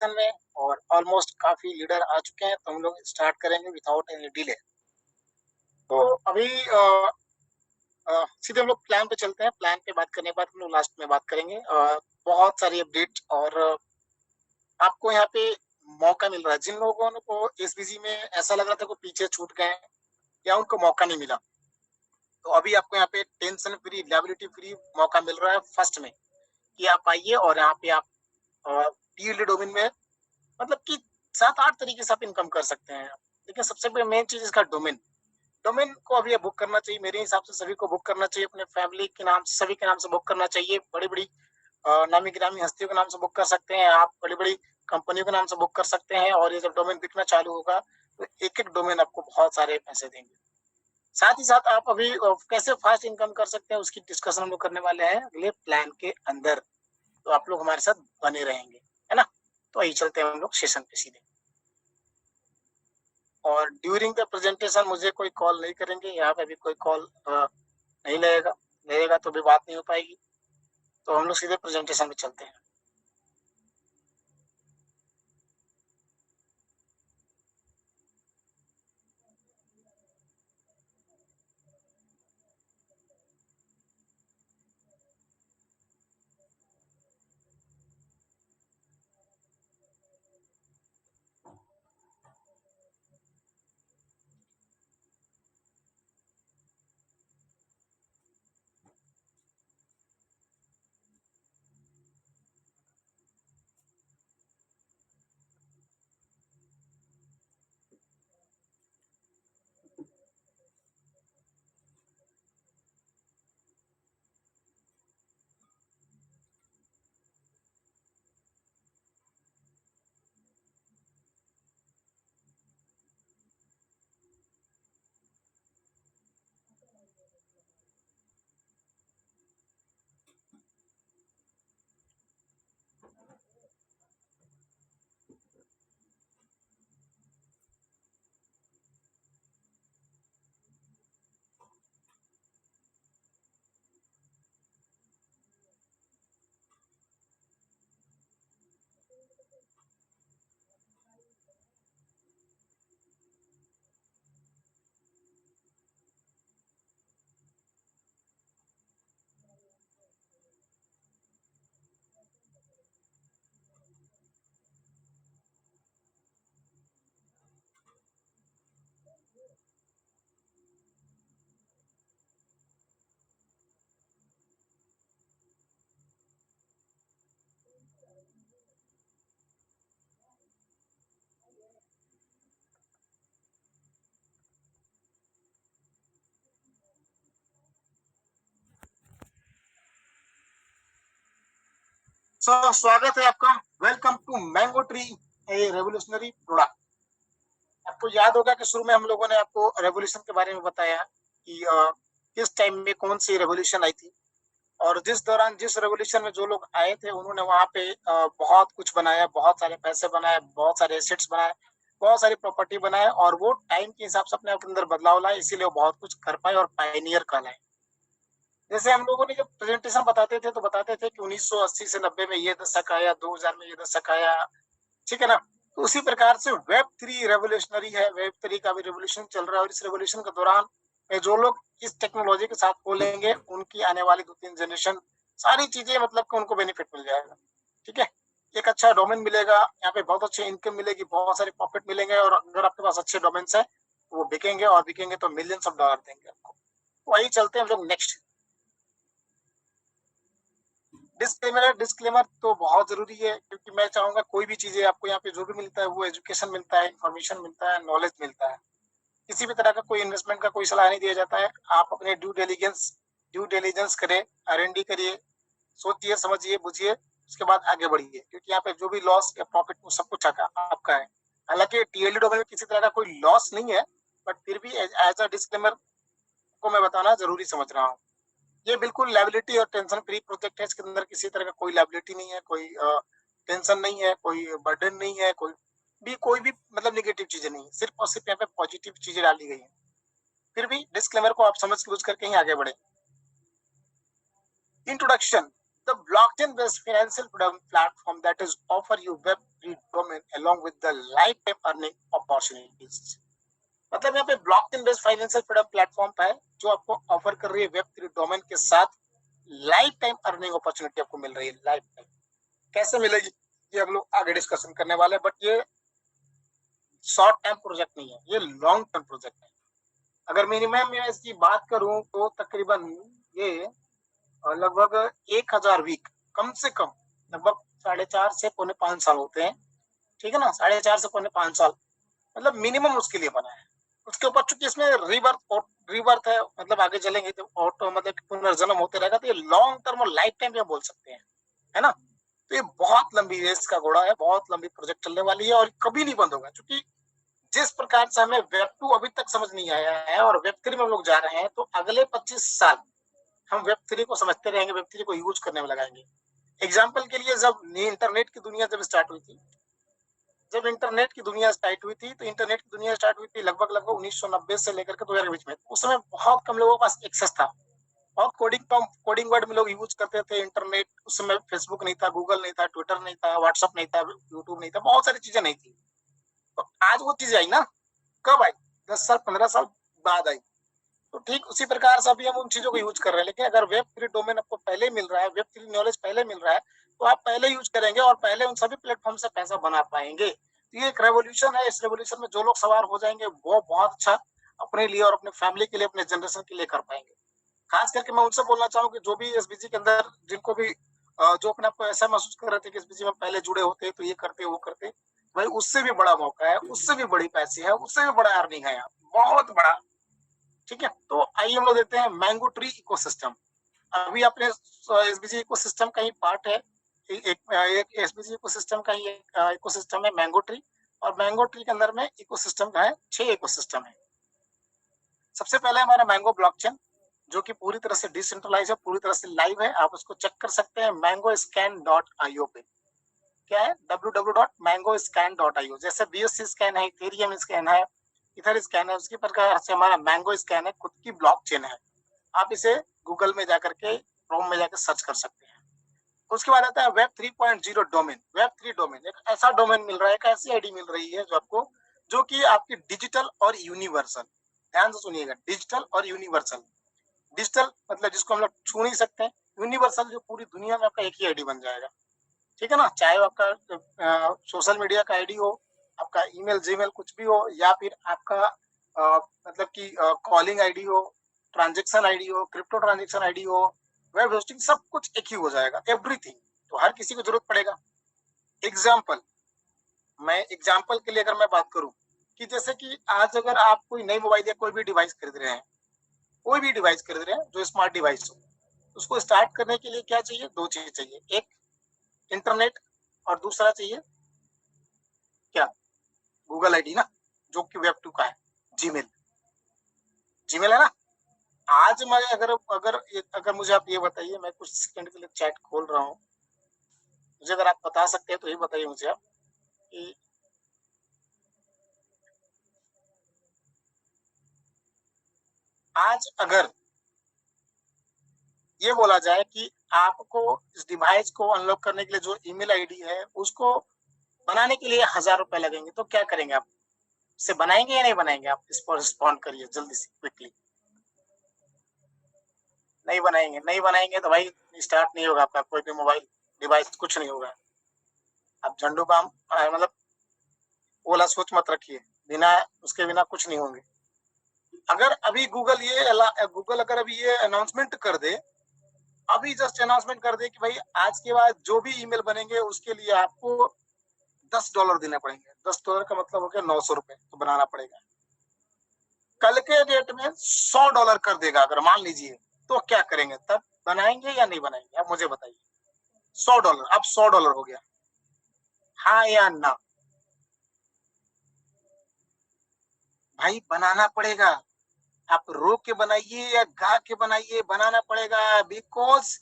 Session में और almost काफी लीडर आ चुके हैं, तो हम लोग स्टार्ट करेंगे विदाउट एनी डिले। तो अभी सीधे हम लोग प्लान पे चलते हैं। प्लान पे बात करने के बाद हम लोग लास्ट में बात करेंगे बहुत सारी अपडेट। और आपको यहाँ पे मौका मिल रहा है, जिन लोगों को एसबीजी में ऐसा लग रहा था कि पीछे छूट गए या उनको मौका नहीं मिला, तो अभी आपको यहाँ पे टेंशन फ्री, लायबिलिटी फ्री मौका मिल रहा है फर्स्ट में, कि आप आइए और यहाँ पे आप टीएलडी डोमेन में मतलब कि 7-8 तरीके से आप इनकम कर सकते हैं। लेकिन सबसे मेन चीज इसका डोमेन। डोमेन को अभी बुक करना चाहिए, मेरे हिसाब से सभी को बुक करना चाहिए, अपने फैमिली के नाम से, सभी के नाम से बुक करना चाहिए। बड़ी बड़ी नामी गिरामी हस्तियों के नाम से बुक कर सकते हैं आप, बड़ी बड़ी कंपनियों के नाम से बुक कर सकते हैं। और ये जब डोमेन बिकना चालू होगा तो एक एक डोमेन आपको बहुत सारे पैसे देंगे। साथ ही साथ आप अभी कैसे फास्ट इनकम कर सकते हैं उसकी डिस्कशन हम लोग करने वाले हैं अगले प्लान के अंदर। तो आप लोग हमारे साथ बने रहेंगे, है ना। तो यही चलते हैं हम लोग सेशन पे सीधे। और ड्यूरिंग द प्रेजेंटेशन मुझे कोई कॉल नहीं करेंगे, यहाँ पे भी कोई कॉल नहीं लगेगा तो भी बात नहीं हो पाएगी। तो हम लोग सीधे प्रेजेंटेशन में चलते हैं। स्वागत है आपका। Welcome to Mango Tree, a revolutionary product. आपको याद होगा कि शुरू में हम लोगों ने आपको रेवोल्यूशन के बारे में बताया कि किस टाइम में कौन सी रेवोल्यूशन आई थी। और जिस दौरान जिस रेवोल्यूशन में जो लोग आए थे उन्होंने वहां पे बहुत कुछ बनाया, बहुत सारे पैसे बनाए, बहुत सारे एसेट्स बनाए, बहुत सारी प्रॉपर्टी बनाए। और वो टाइम के हिसाब से अपने अंदर बदलाव लाए, इसीलिए वो बहुत कुछ कर पाए और पायनियर कहलाए। जैसे हम लोगों ने जब प्रेजेंटेशन बताते थे तो बताते थे कि 1980 से 90 में ये दशक आया, 2000 में ये दशक आया, ठीक है ना। तो उसी प्रकार से वेब 3 रेवोल्यूशनरी है, वेब 3 का भी रेवोल्यूशन चल रहा है। और इस रेवोल्यूशन के दौरान जो लोग इस टेक्नोलॉजी के साथ खोलेंगे उनकी आने वाली 2-3 जनरेशन सारी चीजें मतलब कि उनको बेनिफिट मिल जाएगा, ठीक है। एक अच्छा डोमेन मिलेगा, यहाँ पे बहुत अच्छी इनकम मिलेगी, बहुत सारे प्रॉफिट मिलेंगे। और अगर आपके पास अच्छे डोमेन्स है तो वो बिकेंगे, और बिकेंगे तो मिलियंस ऑफ डॉलर देंगे आपको। वही चलते हैं हम लोग नेक्स्ट। डिस्क्लेमर तो बहुत जरूरी है, क्योंकि मैं चाहूंगा कोई भी चीजें आपको यहाँ पे जो भी मिलता है वो एजुकेशन मिलता है, इंफॉर्मेशन मिलता है, नॉलेज मिलता है। किसी भी तरह का कोई इन्वेस्टमेंट का कोई सलाह नहीं दिया जाता है। आप अपने ड्यू डिलीजेंस करें, R&D करिए, सोचिए समझिए बुझिए, उसके बाद आगे बढ़िए, क्योंकि यहाँ पे जो भी लॉस या प्रॉफिट वो सब कुछ आपका है। हालांकि टीएलडी डोमेन में किसी तरह का कोई लॉस नहीं है, बट फिर भी एज अ डिस्क्लेमर को मैं बताना जरूरी समझ रहा हूँ। ये बिल्कुल लायबिलिटी और टेंशन फ्री प्रोजेक्ट है। इसके अंदर किसी तरह का कोई लायबिलिटी नहीं है, कोई टेंशन नहीं है, कोई बर्डन नहीं है, कोई भी मतलब निगेटिव चीजें नहीं है। सिर्फ और सिर्फ यहाँ पे पॉजिटिव चीजें डाली गई हैं। फिर भी डिस्क्लेमर को आप समझ के बुझ करके ही आगे बढ़े। Introduction. The blockchain-based financial product platform that is offer you Web3 domain along with the lifetime earning opportunities. मतलब यहाँ पे blockchain based financial product platform है जो आपको ऑफर कर रही है Web3 डोमेन के साथ लाइफ टाइम अर्निंग अपॉर्चुनिटी आपको मिल रही है। लाइफ टाइम कैसे मिलेगी ये हम लोग आगे डिस्कशन करने वाले हैं, बट ये शॉर्ट टर्म प्रोजेक्ट नहीं है, ये लॉन्ग टर्म प्रोजेक्ट है। अगर मिनिमम में इसकी बात करूं तो तकरीबन ये लगभग 1000 वीक, कम से कम लगभग 4.5 से 4.5 साल होते हैं, ठीक है ना, 4.5 से 4.5 साल मतलब मिनिमम उसके लिए बना है। उसके ऊपर चूंकि इसमें रीबर्थ है, मतलब आगे चलेंगे तो ऑटो मतलब पुनर्जन्म होते रहेगा, तो ये लॉन्ग टर्म और लाइफ टाइम बोल सकते हैं, है ना। तो ये बहुत लंबी रेस का घोड़ा है, बहुत लंबी प्रोजेक्ट चलने वाली है और कभी नहीं बंद होगा, क्योंकि जिस प्रकार से हमें Web2 अभी तक समझ नहीं आया है और Web3 में हम लोग जा रहे हैं, तो अगले 25 साल हम Web3 को समझते रहेंगे, Web3 को यूज करने में लगाएंगे। एग्जाम्पल के लिए जब इंटरनेट की दुनिया जब स्टार्ट हुई थी, इंटरनेट की दुनिया स्टार्ट हुई थी लगभग 1990 से लेकर के 2000 के बीच में। उस समय बहुत कम लोगों के पास एक्सेस था और कोडिंग वर्ड में लोग यूज करते थे इंटरनेट। उस समय फेसबुक नहीं था, गूगल नहीं था, ट्विटर नहीं था, व्हाट्सएप नहीं था, यूट्यूब नहीं था, बहुत सारी चीजें नहीं थी। तो आज वो चीज आई ना, कब आई? 10 साल 15 साल बाद आई। तो ठीक उसी प्रकार से अभी हम उन चीजों को यूज कर रहे हैं, लेकिन अगर Web3 डोमेन आपको पहले मिल रहा है, Web3 नॉलेज पहले मिल रहा है, तो आप पहले यूज करेंगे और पहले उन सभी प्लेटफॉर्म से पैसा बना पाएंगे। तो ये एक रेवोल्यूशन है, इस रेवोल्यूशन में जो लोग सवार हो जाएंगे वो बहुत अच्छा अपने लिए और अपने फैमिली के लिए, अपने जनरेशन के लिए कर पाएंगे। खास करके मैं उनसे बोलना चाहूँ कि जो भी एसबीजी के अंदर जिनको भी जो अपने आप को ऐसा महसूस कर रहे थे कि एसबीजी में पहले जुड़े होते तो ये करते वो करते, भाई उससे भी बड़ा मौका है, उससे भी बड़ी पैसे है, उससे भी बड़ा अर्निंग है यहाँ, बहुत बड़ा। ठीक है, तो आइए हम लोग देखते हैं मैंगो ट्री इकोसिस्टम। अभी अपने एसबीजी इकोसिस्टम का ही पार्ट है, एक एसबीजी इकोसिस्टम का ही इकोसिस्टम है मैंगो ट्री, और मैंगो ट्री के अंदर में इकोसिस्टम का है 6 इकोसिस्टम है। सबसे पहले हमारा मैंगो ब्लॉकचेन, जो कि पूरी तरह से डिसेंट्रलाइज है, पूरी तरह से लाइव है, आप उसको चेक कर सकते हैं mangoscan.io पे। क्या है? www.mangoscan.io। जैसे BSC स्कैन है, इथेरियम स्कैन है, इथर स्कैन है, उसकी प्रकार से हमारा मैंगो स्कैन है, खुद की ब्लॉकचेन है। आप इसे गूगल में जाकर के, क्रोम में जाकर सर्च कर सकते हैं। उसके बाद आता है वेब 3.0 डोमेन। वेब 3 डोमेन एक ऐसा डोमेन मिल रहा है, एक ऐसी आईडी मिल रही है जो आपको, जो कि आपकी डिजिटल और यूनिवर्सल, ध्यान से सुनिएगा, डिजिटल और यूनिवर्सल। डिजिटल मतलब जिसको हम लोग छू नहीं सकते, यूनिवर्सल जो पूरी दुनिया में आपका एक ही आईडी बन जाएगा, ठीक है ना। चाहे आपका सोशल मीडिया का आईडी हो, आपका ईमेल जीमेल कुछ भी हो, या फिर आपका मतलब कि कॉलिंग आईडी हो, ट्रांजेक्शन आईडी हो, क्रिप्टो ट्रांजेक्शन आईडी हो, वेब होस्टिंग, सब कुछ एक ही हो जाएगा, एवरीथिंग। तो हर किसी को जरूरत पड़ेगा। एग्जाम्पल, मैं एग्जाम्पल के लिए अगर मैं बात करूं कि जैसे कि आज अगर आप कोई नई मोबाइल या कोई भी डिवाइस खरीद रहे हैं, कोई भी डिवाइस खरीद रहे हैं जो स्मार्ट डिवाइस हो, उसको स्टार्ट करने के लिए क्या चाहिए? 2 चीज चाहिए, एक इंटरनेट और दूसरा चाहिए क्या? गूगल आईडी ना, जो कि Web2 का है, जीमेल। जीमेल है ना। आज मैं अगर अगर अगर मुझे आप ये बताइए, मैं कुछ सेकंड के लिए चैट खोल रहा हूँ, मुझे अगर आप बता सकते हैं तो ये बताइए मुझे आप कि आज अगर ये बोला जाए कि आपको इस डिवाइस को अनलॉक करने के लिए जो ईमेल आईडी है उसको बनाने के लिए 1000 रुपए लगेंगे, तो क्या करेंगे आप? इसे बनाएंगे या नहीं बनाएंगे? आप इस पर रिस्पॉन्ड करिए जल्दी से, क्विकली। नहीं बनाएंगे, नहीं बनाएंगे तो भाई स्टार्ट नहीं होगा आपका कोई भी मोबाइल डिवाइस, कुछ नहीं होगा। आप झंडू बाम मतलब ओला सोच मत रखिए, बिना उसके बिना कुछ नहीं होंगे। अगर अभी गूगल अगर अभी ये अनाउंसमेंट कर दे, अभी जस्ट अनाउंसमेंट कर दे कि भाई आज के बाद जो भी ईमेल बनेंगे उसके लिए आपको $10 देने पड़ेंगे, $10 का मतलब हो गया 900 रुपए, तो बनाना पड़ेगा। कल के डेट में $100 कर देगा अगर मान लीजिए, तो क्या करेंगे? तब बनाएंगे या नहीं बनाएंगे? आप मुझे बताइए। $100, अब $100 हो गया, हाँ या ना? भाई बनाना पड़ेगा, आप रो के बनाइए या गा के बनाइए, बनाना पड़ेगा, बिकॉज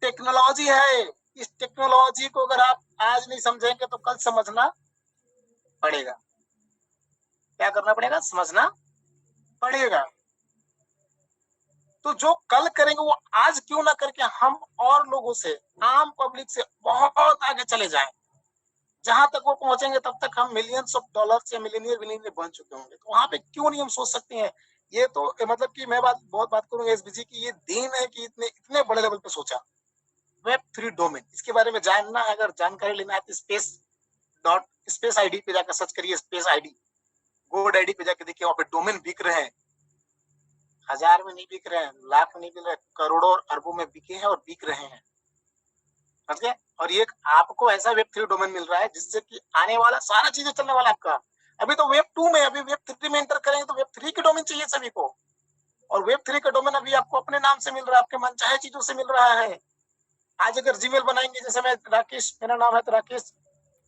टेक्नोलॉजी है। इस टेक्नोलॉजी को अगर आप आज नहीं समझेंगे तो कल समझना पड़ेगा। क्या करना पड़ेगा? समझना पड़ेगा। तो जो कल करेंगे वो आज क्यों ना करके हम और लोगों से, आम पब्लिक से बहुत आगे चले जाएं। जहां तक वो पहुंचेंगे तब तक हम मिलियंस ऑफ डॉलर्स या मिलियनियर बन चुके होंगे। तो वहां पे क्यों नहीं हम सोच सकते हैं। ये तो मतलब कि मैं बहुत बात करूंगा एसबीजी की, ये देन है कि इतने इतने बड़े लेवल पे सोचा। वेब 3 डोमेन, इसके बारे में जानना है, अगर जानकारी लेना है तो स्पेस आईडी पे जाकर सर्च करिए। स्पेस आईडी, गोड आईडी पे जाकर देखिए, वहां पे डोमेन बिक रहे हैं। हजार में नहीं बिक रहे हैं, लाख में नहीं बिक रहे, करोड़ों और अरबों में बिके हैं और बिक रहे हैं। समझ गए। और ये आपको ऐसा वेब 3 डोमेन मिल रहा है जिससे कि आने वाला सारा चीजें चलने वाला आपका। अभी तो वेब 2 में, अभी वेब 3 में एंटर करेंगे तो वेब 3 की डोमेन चाहिए सभी को। और वेब 3 का डोमेन अभी आपको अपने नाम से मिल रहा है, आपके मनचाहे चीजों से मिल रहा है। आज अगर जीमेल बनाएंगे, जैसे मैं राकेश, मेरा नाम है तो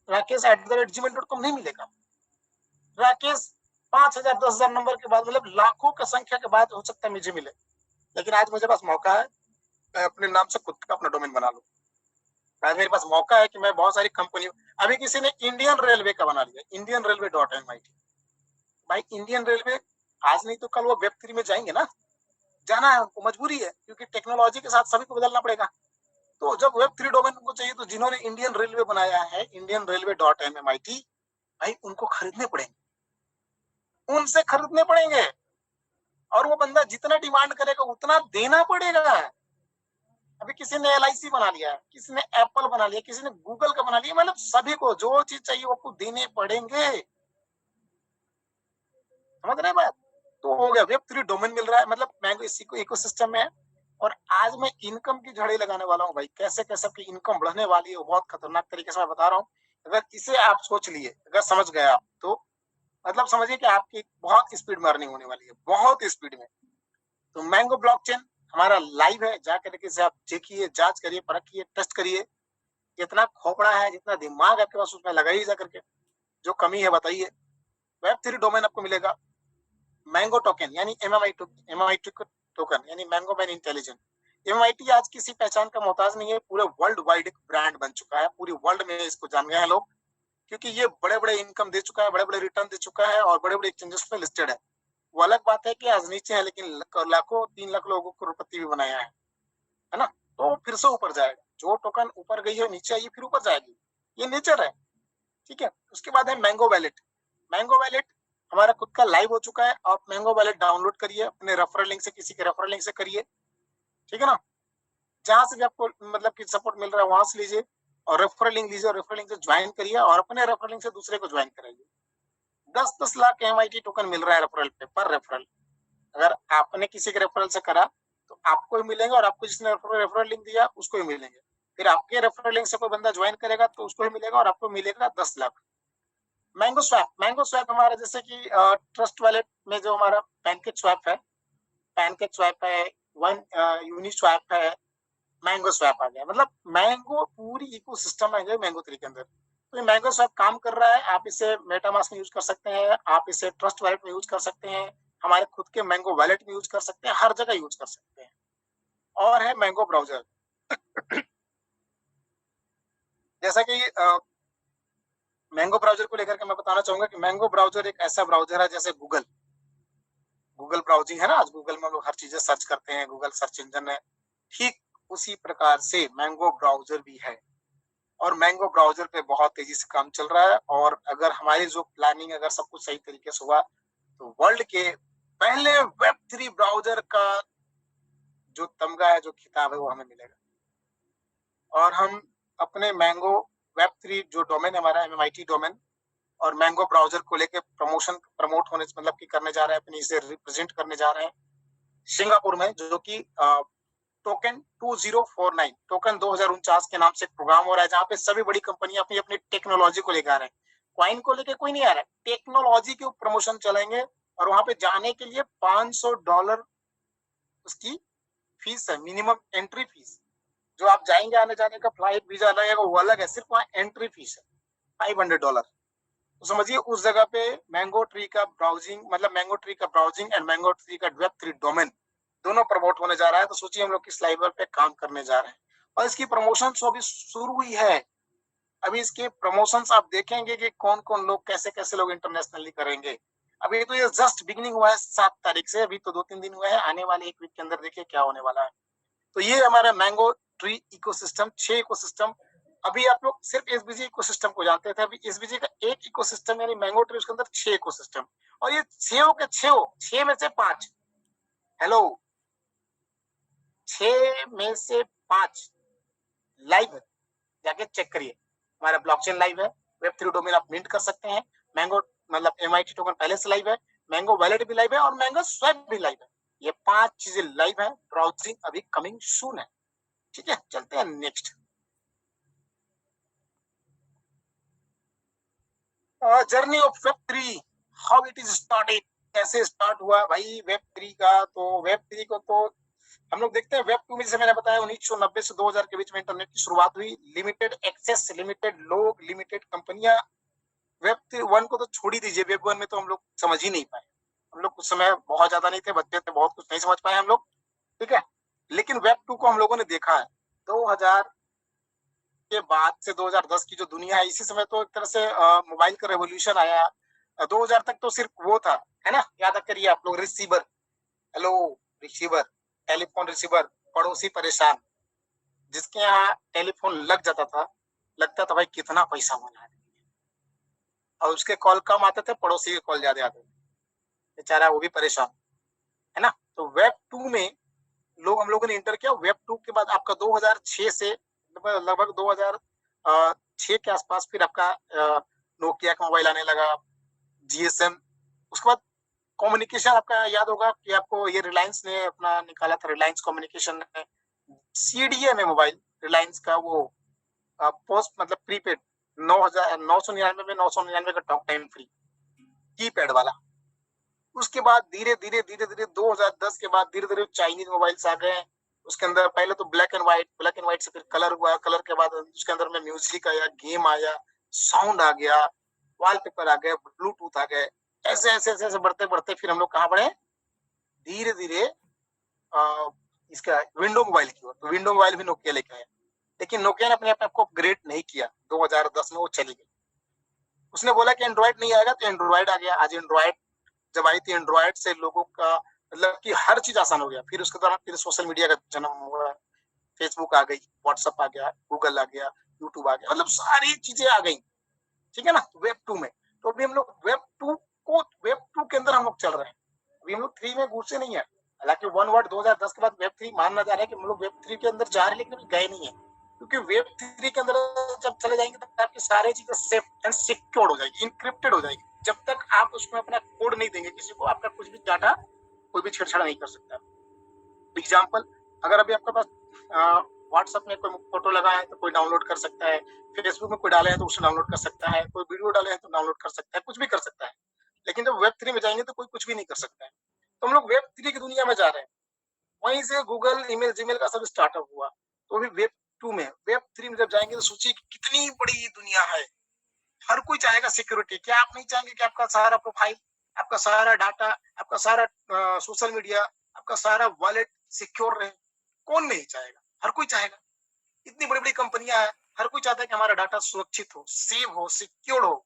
rakesh@gmail.com नहीं मिलेगा। राकेश 5,000 10,000 नंबर के बाद, मतलब लाखों की संख्या के बाद हो सकता है मुझे मिले। लेकिन आज मुझे पास मौका है, मैं अपने नाम से खुद का अपना डोमेन बना लूं। आज मेरे पास मौका है कि मैं बहुत सारी कंपनी, अभी किसी ने इंडियन रेलवे का बना लिया, indianrailway.mit। भाई इंडियन रेलवे आज नहीं तो कल वो वेब 3 में जाएंगे ना, जाना है उनको, मजबूरी है, क्योंकि टेक्नोलॉजी के साथ सभी को बदलना पड़ेगा। तो जब वेब 3 डोमेन उनको चाहिए, तो जिन्होंने इंडियन रेलवे बनाया है, indianrailway.mit, भाई उनको खरीदने पड़ेंगे, उनसे खरीदने पड़ेंगे। और वो बंदा जितना डिमांड करेगा उतना देना पड़ेगा। अभी किसी ने LIC बना लिया, किसी ने एप्पल बना लिया, किसी ने गूगल का बना लिया, मतलब सभी को जो चीज चाहिए वो आपको देने पड़ेंगे। समझ रहे बात। तो हो गया, वेब 3 डोमेन मिल रहा है, मतलब मैंगो इसी को इकोसिस्टम में है। और आज मैं इनकम की झड़ी लगाने वाला हूँ भाई, कैसे कैसे आपकी इनकम बढ़ने वाली है, वो बहुत खतरनाक तरीके से मैं बता रहा हूँ। अगर इसे आप सोच लिए, अगर समझ गए आप, तो मतलब समझिए कि आपकी बहुत स्पीड में अर्निंग होने वाली है, बहुत स्पीड में। तो मैंगो ब्लॉकचेन हमारा लाइव है, जाकर के आप देखिए, जांच करिए, परखिए, टेस्ट करिए। जितना खोपड़ा है, जितना दिमाग आपके पास, उसमें लगाइए जा करके, जो कमी है बताइए। वेब 3 डोमेन आपको मिलेगा। मैंगो टोकन यानी MMIT टोकन यानी मैंगो मैन इंटेलिजेंट। MIT आज किसी पहचान का मोहताज नहीं है, पूरे वर्ल्ड वाइड एक ब्रांड बन चुका है, पूरी वर्ल्ड में इसको जान गए हैं लोग, क्योंकि ये बड़े बड़े इनकम दे चुका है, बड़े बड़े रिटर्न दे चुका है, और बड़े बड़े एक्सचेंजेस में लिस्टेड है। वो अलग बात है कि आज नीचे है, लेकिन लाखों 3 लाख लोगों को करोड़पति भी बनाया है ना। तो फिर से ऊपर जाएगा, जो टोकन ऊपर गई है नीचे आई फिर ऊपर जाएगी, ये नेचर है। ठीक है। उसके बाद है मैंगो वैलेट। मैंगो वैलेट हमारा खुद का लाइव हो चुका है। आप मैंगो वैलेट डाउनलोड करिए, अपने रेफरल लिंक से, किसी के रेफरल लिंक से करिए। ठीक है ना। जहां से भी आपको मतलब कि सपोर्ट मिल रहा है वहां से लीजिए, और रेफरल लिंक लीजिए, और रेफरल लिंक से ज्वाइन करिए, और अपने रेफरल लिंक से दूसरे को ज्वाइन कराइए। 10-10 लाख MIT टोकन मिल रहा है रेफरल पे, पर रेफरल। अगर आपने किसी के रेफरल से करा तो आपको ही मिलेंगे, और आपको जिसने रेफरल लिंक दिया उसको ही मिलेंगे। फिर आपके रेफरल लिंक से कोई बंदा ज्वाइन करेगा तो उसको ही मिलेगा, और आपको मिलेगा 10 लाख। मैंगो स्वैप हमारा, जैसे कि ट्रस्ट वॉलेट में जो हमारा पैनकेक स्वैप है, वन यूनिस्वैप है, मैंगो स्वैप आ गया। मतलब मैंगो पूरी इकोसिस्टम आ गया मैंगो 3 के अंदर। तो ये मैंगो स्वैप काम कर रहा है। आप इसे मेटामास्क में यूज कर सकते हैं, आप इसे ट्रस्ट वॉलेट में यूज कर सकते हैं, हमारे खुद के मैंगो वॉलेट में यूज कर सकते हैं, हर जगह यूज कर सकते हैं। और है मैंगो ब्राउजर। जैसा कि मैंगो ब्राउजर को लेकर के मैं बताना चाहूंगा कि मैंगो ब्राउजर एक ऐसा ब्राउजर है, जैसे गूगल ब्राउजिंग है ना, आज गूगल में हम लोग हर चीजें सर्च करते हैं, गूगल सर्च इंजन है, ठीक उसी प्रकार से मैंगो ब्राउजर भी है। और मैंगो ब्राउजर पे बहुत तेजी से काम चल रहा है। और अगर हमारी जो प्लानिंग, अगर सब कुछ सही तरीके से हुआ, तो वर्ल्ड के पहले वेब 3 ब्राउजर का जो तमगा है, जो खिताब है, वो हमें मिलेगा। और हम अपने मैंगो वेब 3 जो डोमेन है हमारा, MMIT डोमेन, और मैंगो ब्राउजर को लेके प्रमोट होने, मतलब कि करने जा रहे हैं, अपनी इसे रिप्रेजेंट करने जा रहे हैं सिंगापुर में, जो कि टोकन 2049, टोकन 2049 के नाम से एक प्रोग्राम हो रहा है, जहां पे सभी बड़ी कंपनियां अपनी अपनी टेक्नोलॉजी को लेकर आ रहे हैं। क्वाइन को लेके कोई नहीं आ रहा है, टेक्नोलॉजी के प्रमोशन चलेंगे। और वहां पे जाने के लिए $500 उसकी फीस है, मिनिमम एंट्री फीस। जो आप जाएंगे, आने जाने का फ्लाइट वीजा लगेगा वो अलग है, सिर्फ वहां एंट्री फीस है $500। तो समझिए उस जगह पे मैंगो ट्री का ब्राउजिंग, मतलब मैंगो ट्री का ब्राउजिंग एंड मैंगो ट्री का वेब 3 डोमेन दोनों प्रमोट होने जा रहा है। तो सोचिए हम लोग किस लेवल पे काम करने जा रहे हैं। और इसकी प्रमोशन तो अभी शुरू हुई है। अभी इसके प्रमोशंस आप देखेंगे कि कौन कौन लोग, कैसे कैसे लोग इंटरनेशनली करेंगे। अभी तो ये जस्ट बिगिनिंग हुआ है 7 तारीख से, अभी तो 2-3 दिन हुए हैं, आने वाले 1 वीक के अंदर देखिए क्या होने वाला है। तो ये हमारा मैंगो ट्री इकोसिस्टम, 6 इकोसिस्टम। अभी आप लोग सिर्फ एसबीजी इकोसिस्टम को जानते थे, अभी एसबीजी का एक इकोसिस्टम यानी मैंगो ट्री, उसके अंदर 6 इकोसिस्टम, और ये 6 में से 5, हेलो, 6 में से 5 लाइव है, जाके चेक करिए। हमारा ब्लॉकचेन लाइव है, वेब3 डोमेन आप मिंट कर सकते हैं, मैंगो मतलब एमआईटी टोकन पहले से लाइव है, मैंगो वैलेट भी लाइव है और मैंगो स्वैप भी लाइव है। ये 5 चीजें लाइव है, ब्राउजिंग अभी कमिंग सून है। ठीक है, चलते हैं next. Journey of Web3, how it is started, कैसे स्टार्ट हुआ भाई वेब3 का। तो वेब3 को तो हम लोग देखते हैं, वेब2 में जैसे मैंने बताया 1990 से 2000 के बीच में इंटरनेट की शुरुआत हुई। लिमिटेड एक्सेस, लिमिटेड लोग, लिमिटेड कंपनियां। वेब1 को तो छोड़ ही दीजिए, वेब1 में तो हम लोग समझ ही नहीं पाए। हम लोग कुछ समय बहुत ज्यादा नहीं थे, बच्चे थे, बहुत कुछ नहीं समझ पाए हम लोग। ठीक है, लेकिन वेब2 को हम लोगों ने देखा है 2000 के बाद से 2010 की जो दुनिया है, इसी समय तो एक तरह से मोबाइल का रेवोल्यूशन आया। 2000 तक तो सिर्फ वो था, है ना, याद करिए आप लोग, receiver, hello, receiver, telephone receiver, पड़ोसी परेशान, जिसके यहाँ टेलीफोन लग जाता था, लगता था भाई कितना पैसा बना है, और उसके कॉल कम आते थे, पड़ोसी के कॉल ज्यादा आते थे, बेचारा वो भी परेशान, है ना। तो वेब 2 में हम लोगों ने इंटर किया। वेब 2 के बाद आपका 2006 से लगभग 2006 के आसपास फिर आपका नोकिया का मोबाइल आने लगा, जीएसएम। उसके बाद कम्युनिकेशन, आपका याद होगा कि आपको ये रिलायंस ने अपना निकाला था, रिलायंस कम्युनिकेशन ने सीडीए में मोबाइल, रिलायंस का वो पोस्ट मतलब प्रीपेड, 9,999 में 999 का टॉक टाइम फ्री, कीपैड वाला। उसके बाद धीरे धीरे धीरे धीरे 2010 के बाद धीरे धीरे चाइनीज मोबाइल्स आ गए। उसके अंदर पहले तो black and white, black and white से फिर कलर हुआ, कलर के बाद उसके अंदर में म्यूजिक आया, गेम आया, साउंड आ गया, वॉलपेपर आ गया, ब्लूटूथ आ गए। ऐसे ऐसे ऐसे ऐसे बढ़ते बढ़ते फिर हम लोग कहाँ बढ़े, धीरे धीरे इसका विंडो मोबाइल की ओर। तो विंडो मोबाइल भी नोकिया लेके आया, लेकिन नोकिया ने अपने आप को अपग्रेड नहीं किया। 2010 में वो चली गई, उसने बोला कि एंड्रॉइड नहीं आएगा, तो एंड्रॉइड आ गया। आज एंड्रॉइड जब आई थी, एंड्रॉइड से लोगों का मतलब कि हर चीज आसान हो गया। फिर उसके दौरान फिर सोशल मीडिया का जन्म हुआ, फेसबुक आ गई, व्हाट्सएप आ गया, गूगल आ गया, यूट्यूब आ गया, मतलब सारी चीजें आ गई। ठीक है ना, वेब 2 में। तो अभी हम लोग वेब 2 के अंदर हम लोग चल रहे हैं, अभी हम लोग 3 में घुसे नहीं है। हालांकि 2010 के बाद वेब 3 मानना जा रहा है कि हम लोग वेब 3 के अंदर जा रहे हैं, लेकिन अभी गए नहीं है, क्योंकि वेब 3 के अंदर जब चले जाएंगे तो आपकी सारी चीजें सेफ एंड सिक्योर्ड हो जाएगी, इंक्रिप्टेड हो जाएगी। जब तक आप उसमें अपना कोड नहीं देंगे किसी को, आपका कुछ भी डाटा कोई भी छेड़छाड़ नहीं कर सकता। एग्जाम्पल, अगर अभी आपके पास व्हाट्सएप में कोई फोटो लगा है तो कोई डाउनलोड कर सकता है, फेसबुक में कोई डाले है तो उसे डाउनलोड कर सकता है, कोई वीडियो डाले है तो डाउनलोड कर सकता है, कुछ भी कर सकता है। लेकिन जब वेब 3 में जाएंगे तो कोई कुछ भी नहीं कर सकता है। तो हम लोग वेब 3 की दुनिया में जा रहे हैं, वहीं से गूगल, ईमेल, जीमेल का सब स्टार्टअप हुआ। तो अभी वेब 2 में, वेब 3 में जब जाएंगे तो सोचिए कि कितनी बड़ी दुनिया है। हर कोई चाहेगा सिक्योरिटी, क्या आप नहीं चाहेंगे कि आपका सारा प्रोफाइल, आपका सारा डाटा, आपका सारा सोशल मीडिया, आपका सारा वॉलेट सिक्योर रहे? कौन नहीं चाहेगा, हर कोई चाहेगा। इतनी बड़ी बड़ी कंपनियां हैं, हर कोई चाहता है कि हमारा डाटा सुरक्षित हो, सेव हो, सिक्योर हो,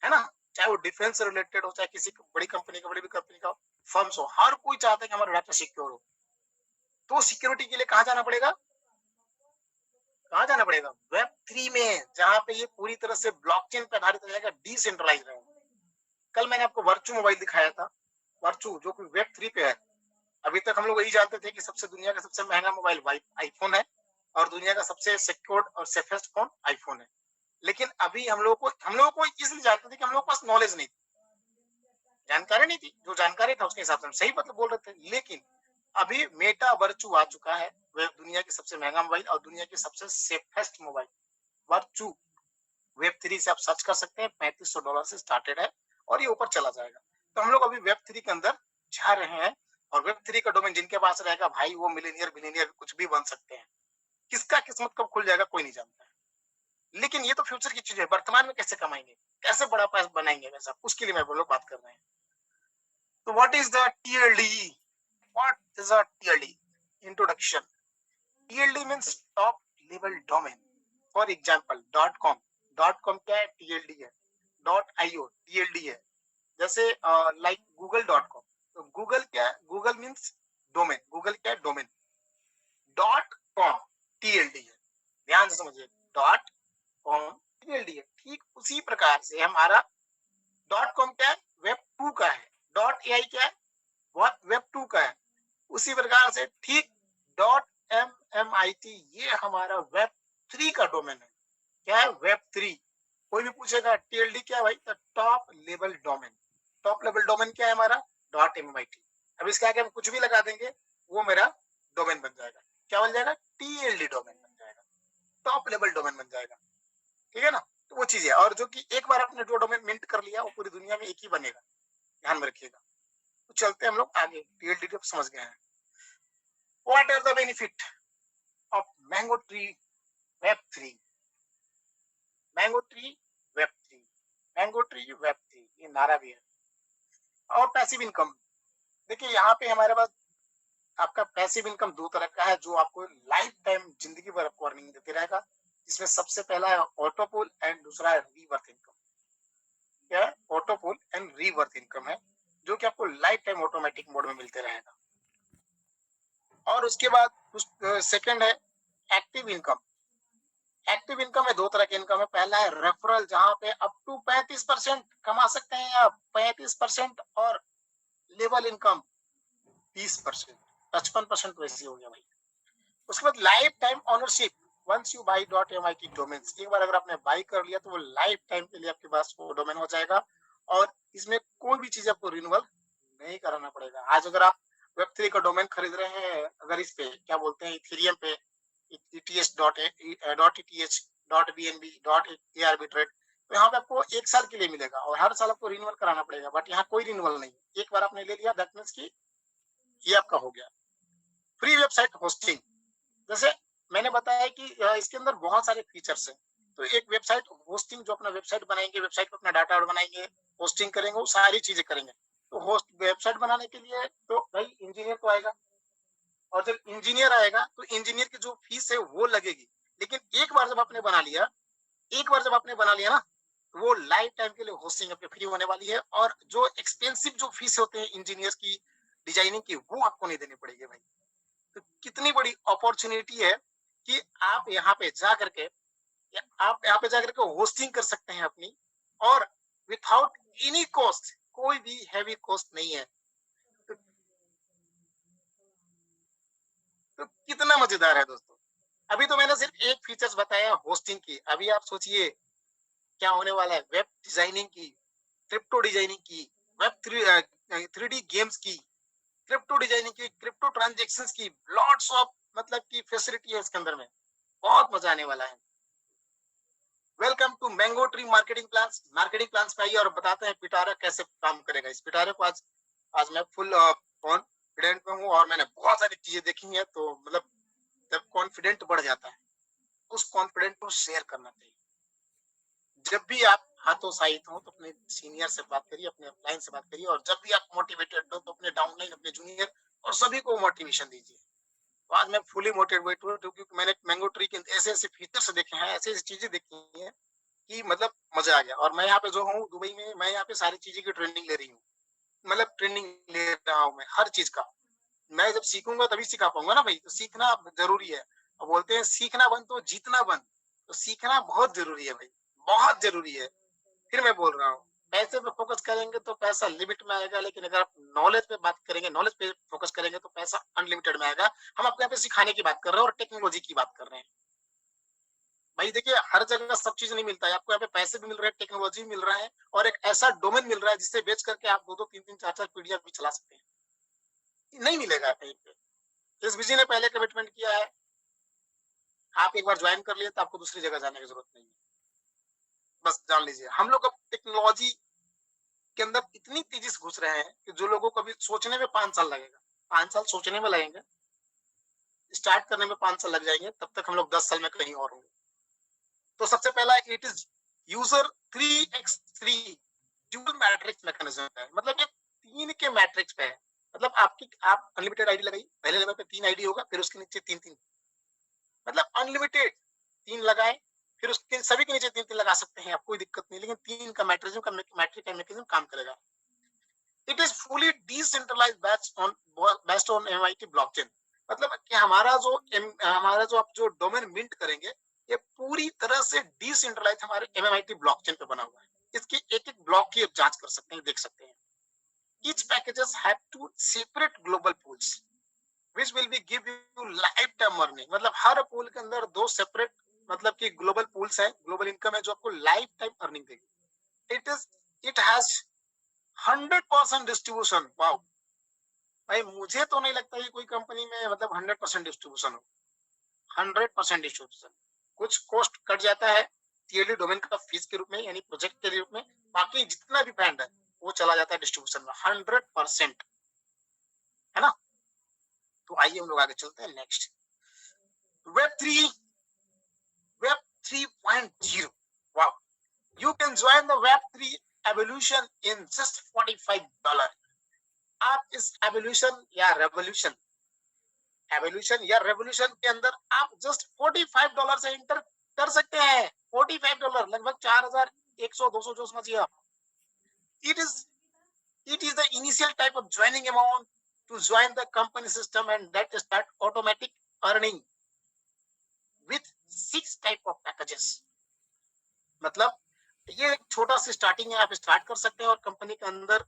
है ना। चाहे वो डिफेंस से रिलेटेड हो, चाहे किसी बड़ी कंपनी का, बड़ी कंपनी का फर्म्स हो, हर कोई चाहता है कि हमारा डाटा सिक्योर हो। तो सिक्योरिटी के लिए कहाँ जाना पड़ेगा, कहाँ जाना पड़ेगा, वेब 3 में, जहां पे ये पूरी तरह से ब्लॉकचेन पर आधारित रहेगा, डिसेंट्रलाइज रहेगा। कल मैंने आपको वर्चू मोबाइल दिखाया था, वर्चू जो कि वेब 3 पे है। अभी तक हम लोग यही जानते थे कि सबसे दुनिया का सबसे महंगा मोबाइल आईफोन है, और दुनिया का सबसे सिक्योर्ड और सेफेस्ट फोन आईफोन है। लेकिन अभी हम लोगों को इसलिए जानते थे कि हम लोग के पास नॉलेज नहीं थी, जानकारी नहीं थी। जो जानकारी था उसके हिसाब से हम सही मतलब बोल रहे थे। लेकिन अभी मेटा वर्चू आ चुका है, वह दुनिया की सबसे महंगा मोबाइल और दुनिया की सबसे सेफेस्ट मोबाइल वर्चू। वेब 3 से आप सर्च कर सकते हैं, $3500 से स्टार्टेड है और ये ऊपर चला जाएगा। तो हम लोग अभी वेब 3 के अंदर जा रहे हैं, और वेब 3 का डोमेन जिनके पास रहेगा भाई, वो मिलीनियर बिलीनियर कुछ भी बन सकते हैं। किसका किस्मत कब खुल जाएगा कोई नहीं जानता है। लेकिन ये तो फ्यूचर की चीज है, वर्तमान में कैसे कमाएंगे, कैसे बड़ा पैसा बनाएंगे वैसा, उसके लिए मैं लोग बात कर रहे हैं। तो what is the TLD, what is a TLD introduction. TLD means top level domain. For example dot com क्या है, टीएलडी है। डॉट आईओ टीएलडी है। जैसे लाइक google.com, तो गूगल क्या है, गूगल मीन्स डोमेन, गूगल क्या है, डोमेन, .com TLD है, ध्यान से समझिए, .com TLD है। ठीक उसी प्रकार से हमारा .com क्या है, वेब 2 का है, .ai क्या है, बहुत वेब 2 का है। उसी प्रकार से ठीक .mmit ये हमारा वेब 3 का डोमेन है। क्या है, वेब 3। कोई भी पूछेगा TLD क्या है भाई, तो top level domain, top level domain क्या है हमारा, .mmit। अब इसके आगे हम कुछ भी लगा देंगे वो मेरा डोमेन बन जाएगा, क्या बन जाएगा, TLD डोमेन बन जाएगा, टॉप लेवल डोमेन बन जाएगा, ठीक है ना। तो वो चीज है, और जो कि एक बार आपने जो डोमेन मिंट कर लिया वो पूरी दुनिया में एक ही बनेगा, ध्यान में रखिएगा। तो चलते हैं हम लोग आगे, TLD को समझ गए हैं। What are the benefit of Mango Tree web 3, Mango Tree web 3, Mango Tree web 3, ये नारा भी है। और पैसिव इनकम, देखिए यहाँ पे हमारे पास आपका पैसिव इनकम दो तरह का है, जो आपको लाइफ टाइम जिंदगी भर आपको अर्निंग देते रहेगा। इसमें सबसे पहला है ऑटोपूल एंड दूसरा है रीवर्थ इनकम। क्या है, ऑटोपूल एंड रीवर्थ इनकम है, जो कि आपको लाइफ टाइम ऑटोमेटिक मोड में मिलते रहेगा। और उसके बाद सेकंड है एक्टिव इनकम। एक्टिव इनकम है, दो तरह की इनकम है। पहला है रेफरल, जहां पे अप टू 35% कमा सकते हैं आप, 35%, और लेवल इनकम 20%, 55% वैसे हो गया भाई। उसके बाद life time ownership, once you buy .mit domains, एक बार अगर आपने बाई कर लिया तो वो लाइफ टाइम के लिए आपके पास वो डोमेन हो जाएगा, और इसमें कोई भी चीज आपको रिन्यूअल नहीं कराना पड़ेगा। आज अगर आप वेब3 का डोमेन खरीद रहे हैं, अगर इस पे क्या बोलते हैं, इथेरियम पे, ets.bnb.arbitrate, तो यहाँ पे आपको 1 साल के लिए मिलेगा, और हर साल आपको रिन्यूअल कराना पड़ेगा। बट यहाँ कोई रिन्यूअल नहीं, एक बार आपने ले लिया दैट मीन्स की ये आपका हो गया। फ्री वेबसाइट होस्टिंग, जैसे मैंने बताया कि इसके अंदर बहुत सारे फीचर्स हैं। तो एक वेबसाइट होस्टिंग, जो अपना वेबसाइट बनाएंगे, वेबसाइट पर अपना डाटा बनाएंगे, होस्टिंग करेंगे, वो सारी चीजें करेंगे। तो होस्ट वेबसाइट बनाने के लिए तो भाई इंजीनियर तो आएगा, और जब इंजीनियर आएगा तो इंजीनियर की जो फीस है वो लगेगी। लेकिन एक बार जब आपने बना लिया, एक बार जब आपने बना लिया ना, तो वो लाइफ टाइम के लिए होस्टिंग आपके फ्री होने वाली है, और जो एक्सपेंसिव जो फीस होते हैं इंजीनियर की डिजाइनिंग की, वो आपको नहीं देनी पड़ेगी भाई। तो कितनी बड़ी अपॉर्चुनिटी है कि आप यहाँ पे जा करके, आप यहाँ पे जा करके होस्टिंग कर सकते हैं अपनी, और विथआउट एनी कॉस्ट, कोई भी हैवी कॉस्ट नहीं है। तो, तो कितना मजेदार है दोस्तों। अभी तो मैंने सिर्फ एक फीचर्स बताया होस्टिंग की, अभी आप सोचिए क्या होने वाला है, वेब डिजाइनिंग की, क्रिप्टो डिजाइनिंग की, वेब 3D गेम्स की, क्रिप्टो डिजाइनिंग की, क्रिप्टो ट्रांजेक्शन्स की, लॉट्स ऑफ मतलब की फैसिलिटी है इसके अंदर में, बहुत मजा आने वाला है। Welcome to Mango Tree marketing plans. Marketing plans पे आइए और बताते हैं पिटारा कैसे काम करेगा। इस पिटारे को आज मैं फुल कॉन्फिडेंट में हूँ, और मैंने बहुत सारी चीजें देखी हैं, तो मतलब जब कॉन्फिडेंट बढ़ जाता है, उस कॉन्फिडेंट को शेयर करना चाहिए। जब भी आप हतोत्साहित हो तो अपने सीनियर से बात करिए, अपने अपलाइन से बात करिए, और जब भी आप मोटिवेटेड हो तो अपने डाउनलाइन, अपने जूनियर और सभी को मोटिवेशन दीजिए। तो आज मैं फुली मोटिवेटेड हूँ, क्योंकि मैंने मैंगो ट्री के ऐसे ऐसे फीचर्स देखे हैं, ऐसी ऐसी चीजें देखी हैं कि मतलब मजा आ गया। और मैं यहाँ पे जो हूँ दुबई में, मैं यहाँ पे सारी चीजें की ट्रेनिंग ले रही हूँ, मतलब ट्रेनिंग ले रहा हूँ मैं हर चीज का। मैं जब सीखूंगा तभी सिखा पाऊंगा ना भाई, तो सीखना जरूरी है। और बोलते हैं सीखना बंद तो जीतना बंद, तो सीखना बहुत जरूरी है भाई, बहुत जरूरी है। फिर मैं बोल रहा हूँ, पैसे पे फोकस करेंगे तो पैसा लिमिट में आएगा, लेकिन अगर आप नॉलेज पे बात करेंगे, नॉलेज पे फोकस करेंगे तो पैसा अनलिमिटेड में आएगा। हम आपको यहाँ पे सिखाने की बात कर रहे हैं और टेक्नोलॉजी की बात कर रहे हैं भाई। देखिए हर जगह सब चीज नहीं मिलता है आपको, यहाँ पे पैसे भी मिल रहे हैं, टेक्नोलॉजी भी मिल रहा है, और एक ऐसा डोमेन मिल रहा है जिससे बेच करके आप 2-2 3-3 4-4 पीडीएफ भी चला सकते हैं। नहीं मिलेगा कहीं पे। एसबीजी ने पहले कमिटमेंट किया है, आप एक बार ज्वाइन कर लिए तो आपको दूसरी जगह जाने की जरूरत नहीं है। बस जान लीजिए, हम लोग अब टेक्नोलॉजी के अंदर इतनी तेजी से घुस रहे हैं कि जो लोगों को अभी सोचने में 5 साल लगेगा, 5 साल सोचने में लगेंगे, स्टार्ट करने में 5 साल लग जाएंगे, तब तक हम लोग 10 साल में कहीं और होंगे। तो सबसे पहला it is user 3x3 dual matrix mechanism है, मतलब ये 3 के मैट्रिक्स पे है। मतलब आप अनलिमिटेड आईडी लगाई, पहले लेवल पे 3 आईडी होगा, फिर उसके नीचे 3-3, मतलब अनलिमिटेड 3 लगाए, फिर उसके सभी के नीचे 3-3 लगा सकते हैं आप, कोई दिक्कत नहीं। लेकिन 3 का मैट्रिज्म का मैट्रिक मैकेनिज्म काम करेगा। It is fully decentralised based on MIT blockchain. मतलब कि हमारा जो आप जो डोमेन मिंट करेंगे ये पूरी तरह से डिसेंट्रलाइज हमारे MIT ब्लॉकचेन पे बना हुआ है। इसकी एक एक ब्लॉक की आप जांच कर सकते हैं, देख सकते हैं। Each packages have two separate global pools which will be give you lifetime earning। मतलब हर पूल के अंदर दो सेपरेट मतलब कि ग्लोबल पूल्स है, ग्लोबल इनकम है जो आपको लाइफ टाइम अर्निंग देगी। It has 100% distribution. वाओ भाई, मुझे तो नहीं लगता कि कोई कंपनी में मतलब 100% डिस्ट्रीब्यूशन हो। 100% डिस्ट्रीब्यूशन, कुछ कॉस्ट कट जाता है ईयरली डोमेन का फीस के रूप में, यानी प्रोजेक्ट के रूप में, बाकी जितना भी फंड है वो चला जाता है डिस्ट्रीब्यूशन में 100%, है ना। तो आइए हम लोग आगे चलते हैं next. Web 3.0। Wow, you can join the web 3 evolution in just $45। आप इस एवोल्यूशन या रेवोल्यूशन के अंदर आप जस्ट $45 से इंटर कर सकते हैं। $45, लगभग 4100-200 जो समझिए आप। It is the initial type of joining amount to join the company system and that start automatic earning with 6 type of packages। मतलब ये एक छोटा सा स्टार्टिंग है, आप स्टार्ट कर सकते हैं और कंपनी के अंदर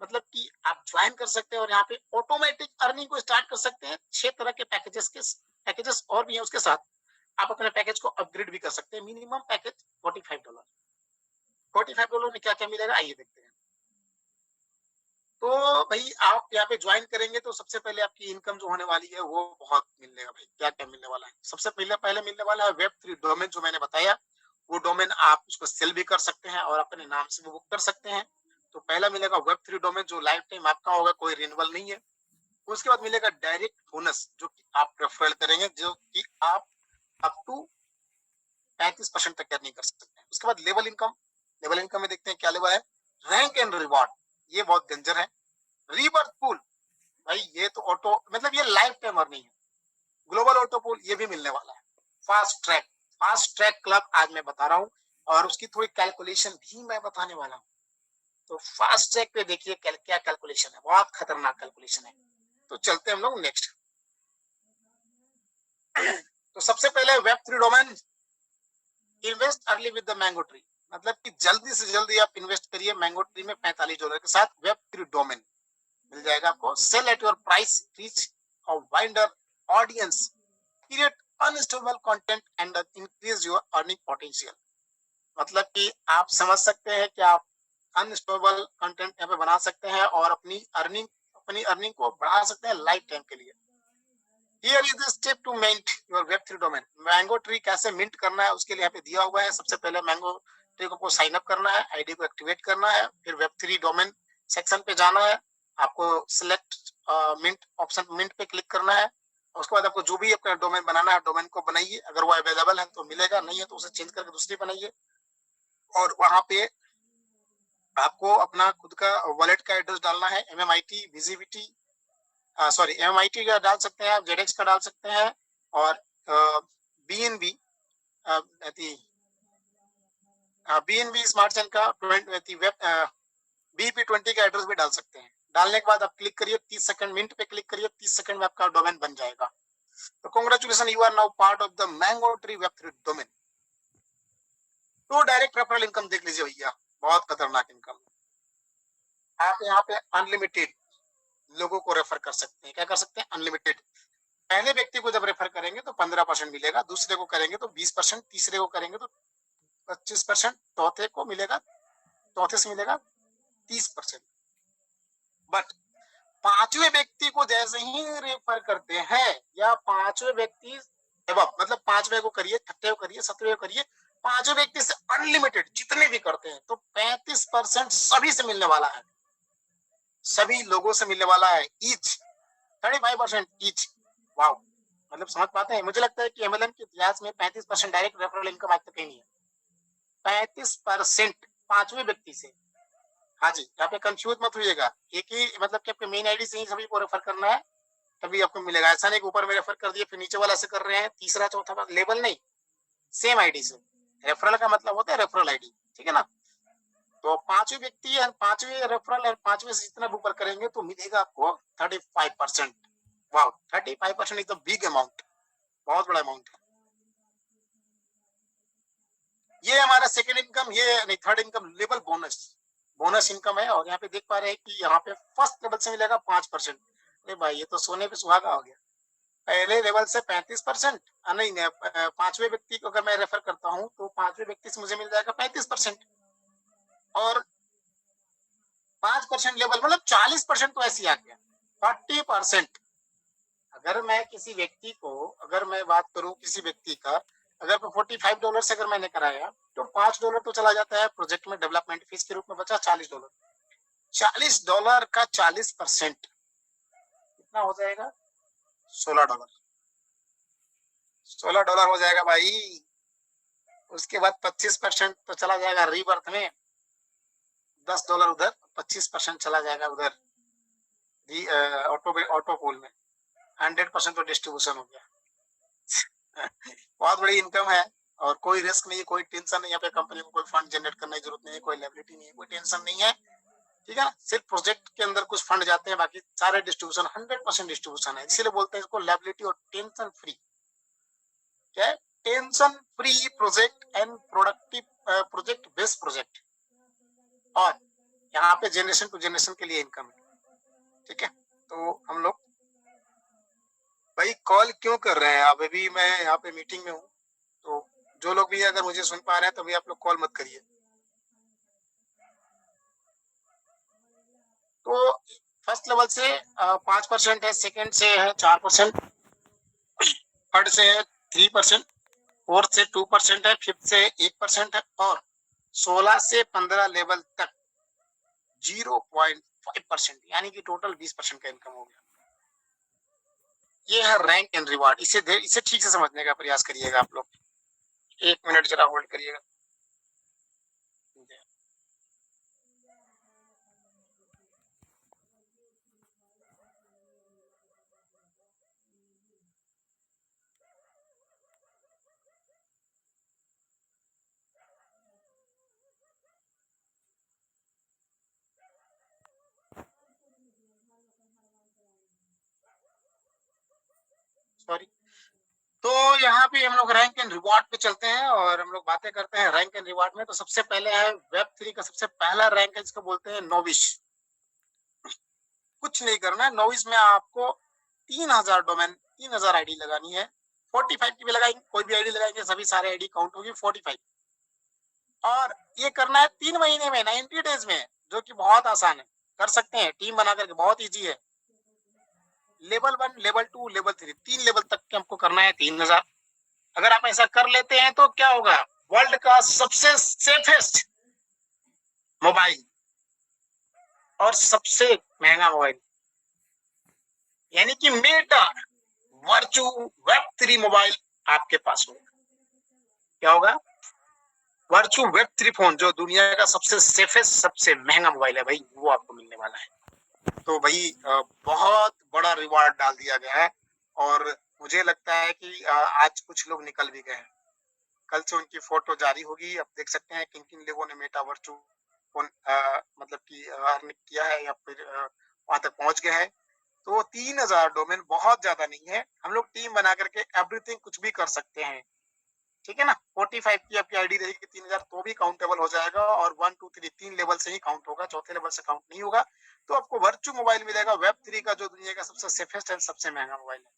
मतलब कि आप ज्वाइन कर सकते हैं और यहाँ पे ऑटोमेटिक अर्निंग को स्टार्ट कर सकते हैं। 6 तरह के पैकेजेस और भी हैं उसके साथ, आप अपने पैकेज को अपग्रेड भी कर सकते हैं। Minimum package $45। $45 में क्या क्या मिलेगा आइए देखते हैं। तो भाई आप यहाँ पे ज्वाइन करेंगे तो सबसे पहले आपकी इनकम जो होने वाली है वो बहुत मिलेगा। भाई क्या क्या मिलने वाला है, सबसे पहले मिलने वाला है वेब 3 डोमेन जो मैंने बताया। वो डोमेन आप उसको सेल भी कर सकते हैं और अपने नाम से बुक कर सकते हैं। तो पहला मिलेगा वेब 3 डोमेन जो लाइफ टाइम आपका होगा, कोई रिन्यूअल नहीं है। उसके बाद मिलेगा डायरेक्ट बोनस जो कि आप रेफरल करेंगे, जो कि आप अप टू 35% तक अर्निंग कर सकते हैं। उसके बाद लेवल इनकम में देखते हैं क्या लेवल है। रैंक एंड रिवॉर्ड, ये बहुत डेंजर है। रीबर्थ पूल, भाई ये तो ऑटो मतलब ये लाइफ टाइम अर्निंग है। ग्लोबल ऑटो पूल ये भी मिलने वाला है। फास्ट ट्रैक क्लब आज मैं बता रहा हूँ और उसकी थोड़ी कैलकुलेशन भी मैं बताने वाला हूँ। तो फास्ट ट्रैक पे देखिए क्या कैलकुलेशन है, बहुत खतरनाक कैलकुलेशन है। तो चलते हैं हम लोग नेक्स्ट। तो सबसे पहले web 3 domain, invest early with the Mango tree. मतलब कि जल्दी से जल्दी आप इन्वेस्ट करिए मैंगो ट्री में $45 के साथ वेब 3 डोमेन मिल जाएगा आपको। Sell at your price, reach और wider audience, create unstable content and increase your earning potential. मतलब कि आप समझ सकते हैं कि आप अनस्टेबल कंटेंट यहाँ पे बना सकते हैं और अपनी अर्निंग को बढ़ा सकते हैं लाइफ टाइम के लिए। Here is the step to mint your web3 domain। Mango tree कैसे मिंट करना है उसके लिए यहाँ पे दिया हुआ है। सबसे पहले मैंगो ट्री को साइन अप करना है, आईडी को एक्टिवेट करना है, फिर वेब3 डोमेन सेक्शन पे जाना है, आपको सिलेक्ट मिंट ऑप्शन, मिंट पे क्लिक करना है। उसके बाद आपको जो भी अपना डोमेन बनाना है डोमेन को बनाइए, अगर वो अवेलेबल है तो मिलेगा, नहीं है तो उसे चेंज करके दूसरी बनाइए। और वहां पे आपको अपना खुद का वॉलेट का एड्रेस डालना है। MMIT विजिबिलिटी सॉरी MMIT का डाल सकते हैं, आप जेडेक्स का डाल सकते हैं और BNB स्मार्ट चेन का वेब BP20 का एड्रेस भी डाल सकते हैं। डालने के बाद आप क्लिक करिए 30 सेकंड, मिंट पे क्लिक करिए, 30 सेकंड में आपका डोमेन बन जाएगा। तो congratulation, you are now part of the Mango Tree web 3 domain. तो डायरेक्ट रेफरल इनकम देख लीजिए भैया, बहुत खतरनाक इनकम। आप यहाँ पे अनलिमिटेड लोगों को रेफर कर सकते हैं। क्या कर सकते हैं? अनलिमिटेड। पहले व्यक्ति को जब रेफर करेंगे तो 15% मिलेगा, दूसरे को करेंगे तो 20%, तीसरे को करेंगे तो 25%, चौथे से मिलेगा 30%। बट पांचवें व्यक्ति को जैसे ही रेफर करते हैं या पांचवें व्यक्ति मतलब पांचवें को करिए, छठे को करिए, सत्रहवें को करिए, पांचवें व्यक्ति से अनलिमिटेड जितने भी करते हैं तो 35% सभी से मिलने वाला है, सभी लोगों से मिलने वाला है। Each 35% each. वाओ, मतलब समझ पाते हैं? मुझे लगता है कि MLM के इतिहास में 35% डायरेक्ट रेफरल इनकम आज तक कहीं नहीं है। 35% पांचवें व्यक्ति से। हाँ जी, यहाँ पे कंफ्यूज मत होइएगा, एक ही मतलब कि आपके मेन आईडी से ही सभी को रेफर करना है तभी आपको मिलेगा। ऐसा नहीं कि ऊपर में रेफर कर दिए फिर नीचे वाला से कर रहे हैं, तीसरा चौथा लेवल नहीं, सेम आईडी से। रेफरल का मतलब होता है रेफरल आईडी, ठीक है ना। तो पांचवें व्यक्ति है, पांचवें रेफरल और पांचवें से जितना ऊपर करेंगे तो मिलेगा आपको 35%। वाह, 35% इज द बिग अमाउंट, बहुत बड़ा अमाउंट है। ये हमारा सेकेंड इनकम, ये नहीं third income level bonus, bonus income है। और यहाँ पे देख पा रहे हैं कि यहाँ पे फर्स्ट लेवल से मिलेगा 5%। अरे भाई ये तो सोने पे सुहागा हो गया। पहले लेवल से 35%, नहीं पांचवें व्यक्ति को अगर मैं रेफर करता हूँ तो पांचवें व्यक्ति से मुझे मिल जाएगा 35%। और 5% लेवल मतलब 40% तो ऐसे ही आ गया। 40%। अगर मैं किसी व्यक्ति को, अगर मैं बात करूं किसी व्यक्ति का, अगर $45 से अगर मैंने कराया तो $5 तो चला जाता है प्रोजेक्ट में, डेवलपमेंट फीस के रूप में बचा $40। $40 का 40% कितना हो जाएगा? $16। $16 हो जाएगा भाई। उसके बाद 25% तो चला जाएगा रीबर्थ में, $10 उधर, 25% चला जाएगा उधर ऑटो पूल में, 100% तो डिस्ट्रीब्यूशन हो गया। बहुत बड़ी इनकम है और कोई रिस्क नहीं है, कोई टेंशन नहीं है। यहाँ पे कंपनी को कोई फंड जनरेट करने की जरूरत नहीं है, कोई लायबिलिटी नहीं है, कोई टेंशन नहीं है। ठीक है ना, सिर्फ प्रोजेक्ट के अंदर कुछ फंड जाते हैं, बाकी सारे डिस्ट्रीब्यूशन 100% डिस्ट्रीब्यूशन है। इसीलिए बोलते हैं इसको लायबिलिटी और टेंशन फ्री। क्या है? Tension free project and productive project based project. और यहाँ पे जनरेशन टू जनरेशन के लिए इनकम है। ठीक है, तो हम लोग भाई कॉल क्यों कर रहे हैं आप? अभी मैं यहाँ पे मीटिंग में हूँ, तो जो लोग भी अगर मुझे सुन पा रहे हैं तो भी आप लोग कॉल मत करिए। तो फर्स्ट लेवल से 5% है, सेकंड से है 4%, थर्ड से है 3%, फोर्थ से 2% है, फिफ्थ से 1% है, और 16 से 15 लेवल तक 0.5%, यानी कि टोटल 20% का इनकम हो गया। ये है रैंक एंड रिवार्ड। इसे ठीक से समझने का प्रयास करिएगा आप लोग। 1 मिनट जरा होल्ड करिएगा। सॉरी। तो यहाँ पे हम लोग रैंक एंड रिवार्ड पे चलते हैं और हम लोग बातें करते हैं रैंक एंड रिवार्ड में। तो सबसे पहले है वेब3 का सबसे पहला रैंक है जिसको बोलते हैं नोविश। कुछ नहीं करना है, नोविश में आपको 3000 डोमेन, 3000 आईडी लगानी है। 45 की भी लगाएंगे, कोई भी आईडी लगाएंगे, सभी सारे आईडी काउंट होगी 45। और ये करना है 3 महीने में, 90 डेज में, जो कि बहुत आसान है, कर सकते हैं टीम बना करके, बहुत ईजी है। लेवल 1, लेवल 2, लेवल 3, 3 लेवल तक के हमको करना है 3000। अगर आप ऐसा कर लेते हैं तो क्या होगा? वर्ल्ड का सबसे सेफेस्ट मोबाइल और सबसे महंगा मोबाइल, यानी कि मेटा वर्चू वेब3 मोबाइल आपके पास होगा। क्या होगा? वर्चू वेब3 फोन, जो दुनिया का सबसे सेफेस्ट, सबसे महंगा मोबाइल है भाई, वो आपको मिलने वाला है। तो भाई बहुत बड़ा रिवार्ड डाल दिया गया है और मुझे लगता है कि आज कुछ लोग निकल भी गए हैं। कल से उनकी फोटो जारी होगी, अब देख सकते हैं किन किन लोगों ने मेटा वर्चू फोन मतलब कि अर्न किया है या फिर वहां तक पहुंच गए हैं। तो 3000 डोमेन बहुत ज्यादा नहीं है, हम लोग टीम बना करके एवरीथिंग कुछ भी कर सकते हैं। ठीक है ना, 45 की आपकी आईडी रहेगी, 3000 तो भी काउंटेबल हो जाएगा। और 1 2 3 3 लेवल से ही काउंट होगा, चौथे लेवल से काउंट नहीं होगा। तो आपको वर्चू मोबाइल मिलेगा वेब3 का, जो दुनिया का सबसे सेफेस्ट एंड सबसे महंगा मोबाइल है।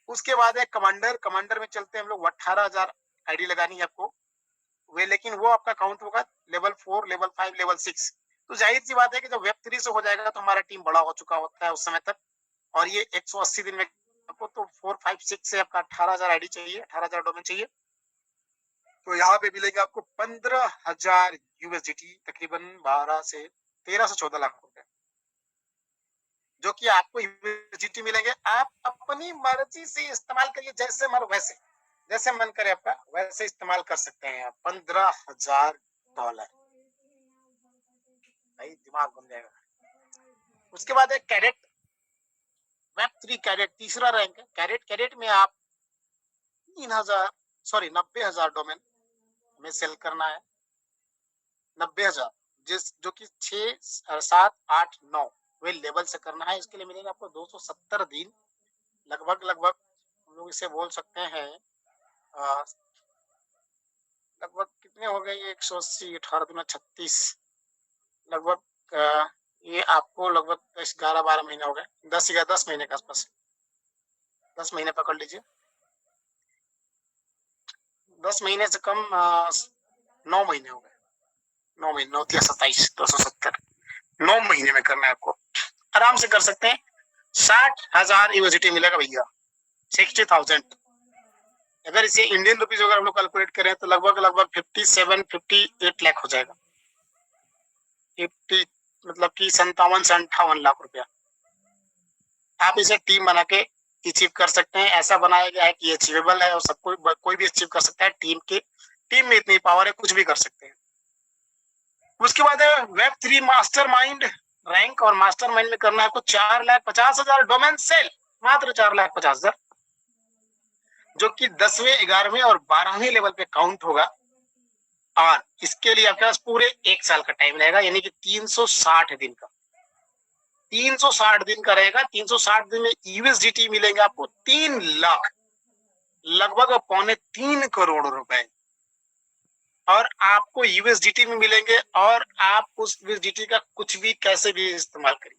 उसके बाद है कमांडर। कमांडर में चलते हैं हम लोग, 18,000 आईडी लगानी है आपको वे, लेकिन वो आपका काउंट होगा लेवल 4, लेवल 5, लेवल 6। तो जाहिर सी बात है कि जब वेब3 से हो जाएगा तो हमारा टीम बड़ा हो चुका होता है उस समय तक, और ये 180 दिन में आपको, तो 4 5 6 से आपका 18,000 आईडी चाहिए, 18,000 डोमेन चाहिए। तो यहाँ पे मिलेगा आपको 15,000 यूएसडीटी, तकरीबन 13 से 14 लाख रुपए, जो कि आपको यूएसडीटी मिलेंगे। आप अपनी मर्जी से इस्तेमाल करिए, जैसे मन वैसे, जैसे मन करे आपका वैसे इस्तेमाल कर सकते हैं आप। $15,000 भाई, दिमाग घूम जाएगा। उसके बाद है कैडेट, वेब3 कैडेट तीसरा रैंक है। कैडेट, कैडेट में आप 90,000 डोमेन में सेल करना है। 90,000 जो कि 6, 7, 8, 9 वे लेवल से करना है। इसके लिए मिलेगा आपको 270 दिन, लगभग हम लोग इसे बोल सकते हैं लगभग कितने हो गए, 180, 18 दूना 36, लगभग ये आपको लगभग 11-12 महीने हो गए, 10 महीने के आसपास, 10 महीने पकड़ लीजिए, 10 महीने से कम 9 महीने हो गए, 9 महीने, 9 या 27, 270, 9 महीने में करना है आपको, आराम से कर सकते हैं। 60,000 यूनिवर्सिटी मिलेगा भैया, 60,000। अगर इसे इंडियन रुपीज अगर हम लोग कैलकुलेट करें तो लगभग 57-58 लाख हो जाएगा, 50 मतलब कि 57 से 58 लाख रुपया। आप इसे टीम बना के अचीव कर सकते हैं, ऐसा बनाया गया है कि अचीवेबल है और सब कोई भी अचीव कर सकता है। टीम में इतनी पावर है, कुछ भी कर सकते हैं। उसके बाद है Web3 मास्टरमाइंड रैंक, और मास्टरमाइंड में करना है आपको 4,50,000 डोमेन सेल, मात्र 4,50,000, जो कि 10वें, 11वें और 12वें लेवल पे काउंट होगा। और इसके लिए आपके पास पूरे 1 साल का टाइम रहेगा, यानी कि 360 दिन का, 360 दिन का रहेगा। 360 दिन में यूएसडीटी मिलेंगे आपको 3 लाख, लगभग 2.25 करोड़ रुपए, और आपको यूएसडीटी में मिलेंगे। और आप उस यूएसडीटी का कुछ भी कैसे भी इस्तेमाल करिए,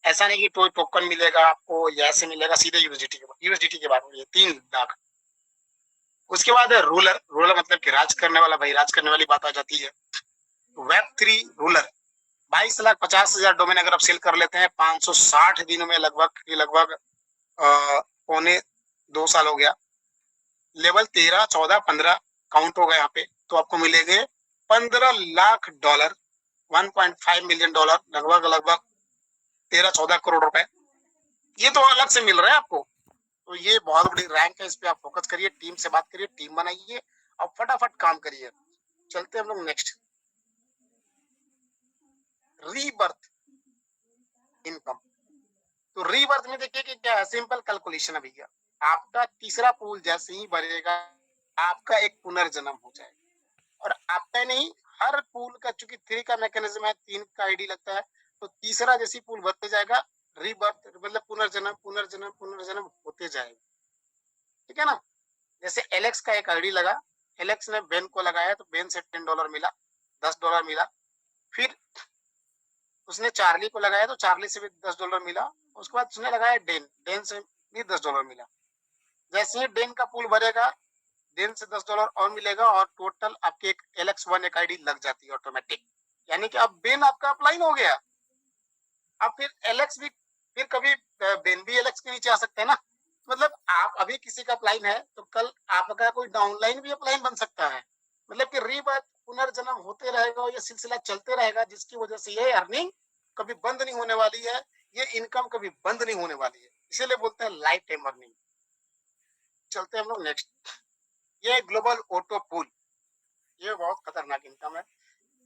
ऐसा नहीं कि कोई टोकन मिलेगा आपको या ऐसे मिलेगा, सीधे यूएसडीटी के बारे में 3 लाख। उसके बाद है रूलर मतलब कि राज करने वाला, भाई राज करने वाली बात आ जाती है। Web3 रूलर 22,50,000 डोमेन अगर आप सेल कर लेते हैं 560 दिनों में, लगभग पौने 2 साल हो गया, लेवल 13, 14, 15 काउंट होगा यहाँ पे, तो आपको मिलेंगे $15 लाख, 1.5 मिलियन डॉलर, लगभग 13-14 करोड़ रुपए। ये तो अलग से मिल रहा है आपको, तो ये बहुत बड़ी रैंक है, इस पे आप फोकस करिए, टीम से बात करिए, टीम बनाइए और फटाफट काम करिए। चलते हम लोग नेक्स्ट, रीबर्थ इनकम। तो रीबर्थ में देखिए कि क्या है, सिंपल कैलकुलेशन है भैया, आपका तीसरा पूल जैसे ही भरेगा आपका एक पुनर्जन्म हो जाएगा। और आपका नहीं, हर पूल का, चूंकि 3 का मैकेनिज्म है, 3 का आईडी लगता है, तो तीसरा जैसी पूल भरते जाएगा, रीबर्थ मतलब पुनर्जन्म होते जाएगा, ठीक है ना। जैसे एलेक्स का एक आईडी लगा, एलेक्स ने बेन को लगाया तो बेन से $10 मिला, $10 मिला। फिर उसने चार्ली को लगाया तो चार्ली से भी $10 मिला। उसके बाद उसने लगाया डेन से भी $10 मिला। जैसे ही डेन का पूल भरेगा, डेन से $10 और मिलेगा, और टोटल आपके एक LX1 एक आईडी लग जाती है ऑटोमेटिक, यानी कि अब बेन आपका अपलाइन हो गया। अब फिर एलेक्स भी, फिर कभी बेन भी एलेक्स के नीचे आ सकते हैं ना, मतलब आप अभी किसी का अपलाइन है तो कल आपका कोई डाउनलाइन भी अपलाइन बन सकता है, मतलब कि रीबर्थ पुनर्जन्म होते रहेगा और ये सिलसिला चलते रहेगा, जिसकी वजह से ये अर्निंग कभी बंद नहीं होने वाली है, ये इनकम कभी बंद नहीं होने वाली है, इसीलिए बोलते हैं लाइफ टाइम अर्निंग। चलते हैं हम लोग नेक्स्ट, ये ग्लोबल ऑटो पूल, ये बहुत खतरनाक इनकम है।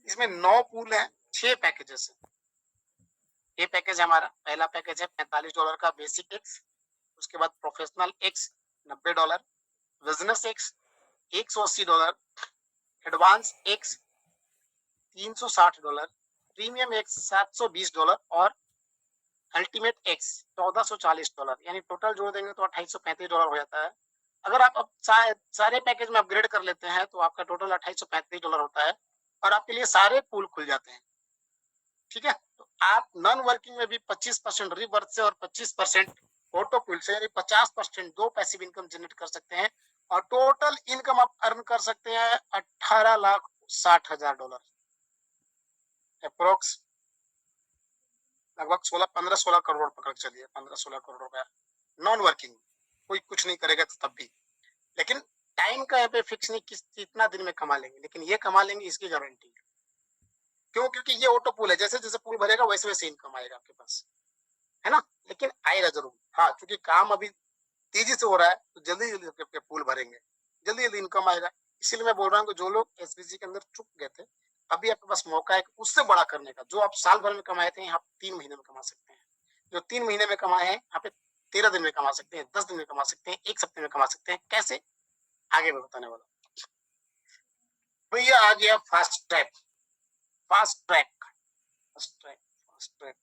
इसमें 9 पूल है, 6 पैकेजेस है। ये पैकेज हमारा पहला पैकेज है $45 का बेसिक एक्स, उसके बाद professional x $90, business x $180, advance x $360, premium x $720 और अल्टीमेट एक्स $1440, यानी टोटल जोड़ देंगे तो $2835 हो जाता है। अगर आप अब सारे पैकेज में अपग्रेड कर लेते हैं तो आपका टोटल $2835 होता है, और आपके लिए सारे पूल खुल जाते हैं, ठीक है। तो आप नॉन वर्किंग में भी 25% रीबर्थ से और 25% ऑटो पूल से, यानी 50% दो पैसिव इनकम जनरेट कर सकते हैं, और टोटल इनकम आप अर्न कर सकते हैं $18,60,000 अप्रोक्स, लगभग 15-16 करोड़ पकड़ चलिए, 15-16 करोड़ रुपया नॉन वर्किंग, कोई कुछ नहीं करेगा तो तब भी। लेकिन टाइम का यहाँ पे फिक्स नहीं कितना दिन में कमा लेंगे, लेकिन ये कमा लेंगे इसकी गारंटी। क्यों? क्योंकि ये ऑटो पूल है, जैसे जैसे पूल भरेगा वैसे वैसे इनकम आएगा आपके पास, है ना, लेकिन आएगा जरूर। हाँ, क्योंकि काम अभी तेजी से हो रहा है तो जल्दी जल्दी आपके पूल भरेंगे, जल्दी जल्दी इनकम आएगा। इसीलिए मैं बोल रहा हूँ कि जो लोग एसबीसी के अंदर चुक गए थे, अभी आपके पास मौका है उससे बड़ा करने का। जो आप साल भर में कमाए थे, यहाँ 3 महीने में कमा सकते हैं। जो 3 महीने में कमाए हैं, यहाँ पे 13 दिन में कमा सकते हैं, 10 दिन में कमा सकते हैं, 1 हफ्ते में कमा सकते हैं। कैसे? आगे मैं बताने वाला हूँ। भैया आ गया fast track. Fast track, fast track, fast track.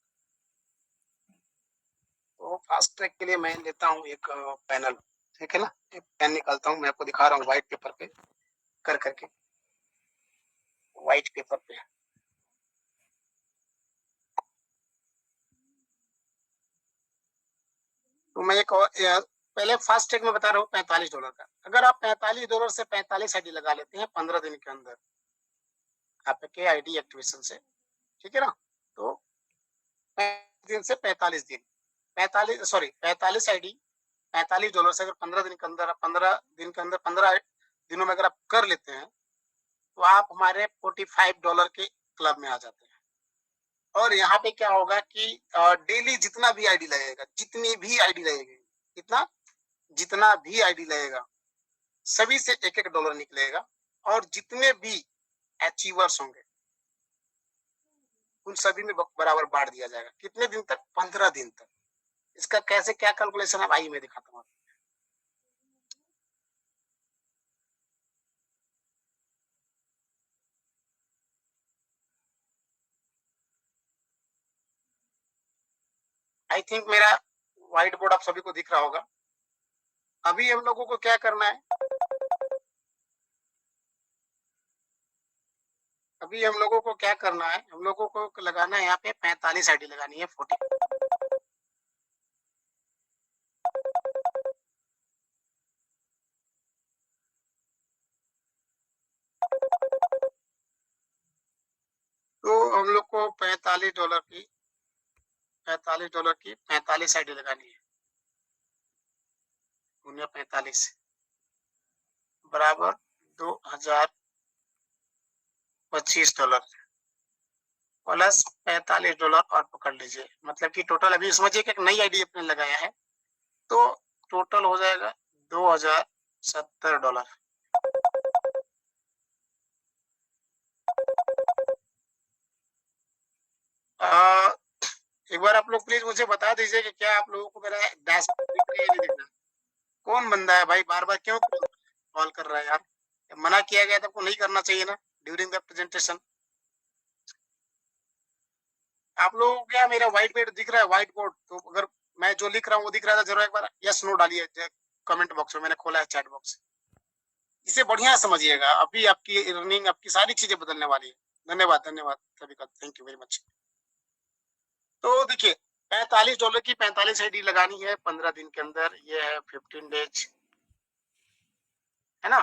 तो फास्ट ट्रैक के लिए मैं लेता हूँ एक पैनल, ठीक है ना, एक पेन निकालता हूँ, मैं आपको दिखा रहा हूँ व्हाइट पेपर पे कर करके, व्हाइट पेपर पे। तो मैं एक पहले फास्ट ट्रैक में बता रहा हूँ $45 का। अगर आप $45 से 45 आईडी लगा लेते हैं 15 दिन के अंदर आपके आईडी एक्टिवेशन से, ठीक है ना, तो 35 दिन से 45 दिन, 45 आईडी $45 से अगर 15 दिन के अंदर, 15 दिनों में अगर आप कर लेते हैं तो आप हमारे $45 के क्लब में आ जाते हैं। और यहाँ पे क्या होगा कि डेली जितना भी आईडी लगेगा, जितनी भी आईडी लगेगी, कितना, जितना भी आईडी लगेगा सभी से $1 निकलेगा, और जितने भी अचीवर्स होंगे उन सभी में बराबर बांट दिया जाएगा। कितने दिन तक? 15 दिन तक। इसका कैसे क्या कैलकुलेशन है भाई, मैं दिखाता हूँ। आई थिंक मेरा व्हाइट बोर्ड आप सभी को दिख रहा होगा। अभी हम लोगों को क्या करना है, अभी हम लोगों को क्या करना है, हम लोगों को लगाना है यहाँ पे 45 आईडी लगानी है 40। तो हम लोग को $45 की 45 आईडी लगानी है, 45 बराबर $2025 प्लस $45 और पकड़ लीजिए, मतलब कि टोटल अभी समझिए कि एक नई आईडी आपने लगाया है तो टोटल हो जाएगा $2070। एक बार आप लोग प्लीज मुझे बता दीजिए कि क्या आप लोगों को मेरा डैशबोर्ड दिख रहा है या नहीं दिख रहा? कौन बंदा है भाई बार बार क्यों कॉल कर रहा है यार? मना किया गया था आपको नहीं करना चाहिए ना ड्यूरिंग द प्रेजेंटेशन। आप लोगों को क्या मेरा व्हाइट बोर्ड दिख रहा है? व्हाइट बोर्ड तो अगर मैं जो लिख रहा हूँ वो दिख रहा था, जरूर एक बार यस नो डालिए कमेंट बॉक्स में, मैंने खोला है चैट बॉक्स। इसे बढ़िया समझिएगा, अभी आपकी अर्निंग, आपकी सारी चीजें बदलने वाली है। धन्यवाद, धन्यवाद सभी का, थैंक यू वेरी मच। तो देखिए, $45 की 45 आईडी लगानी है 15 दिन के अंदर, ये है 15 डेज, है ना।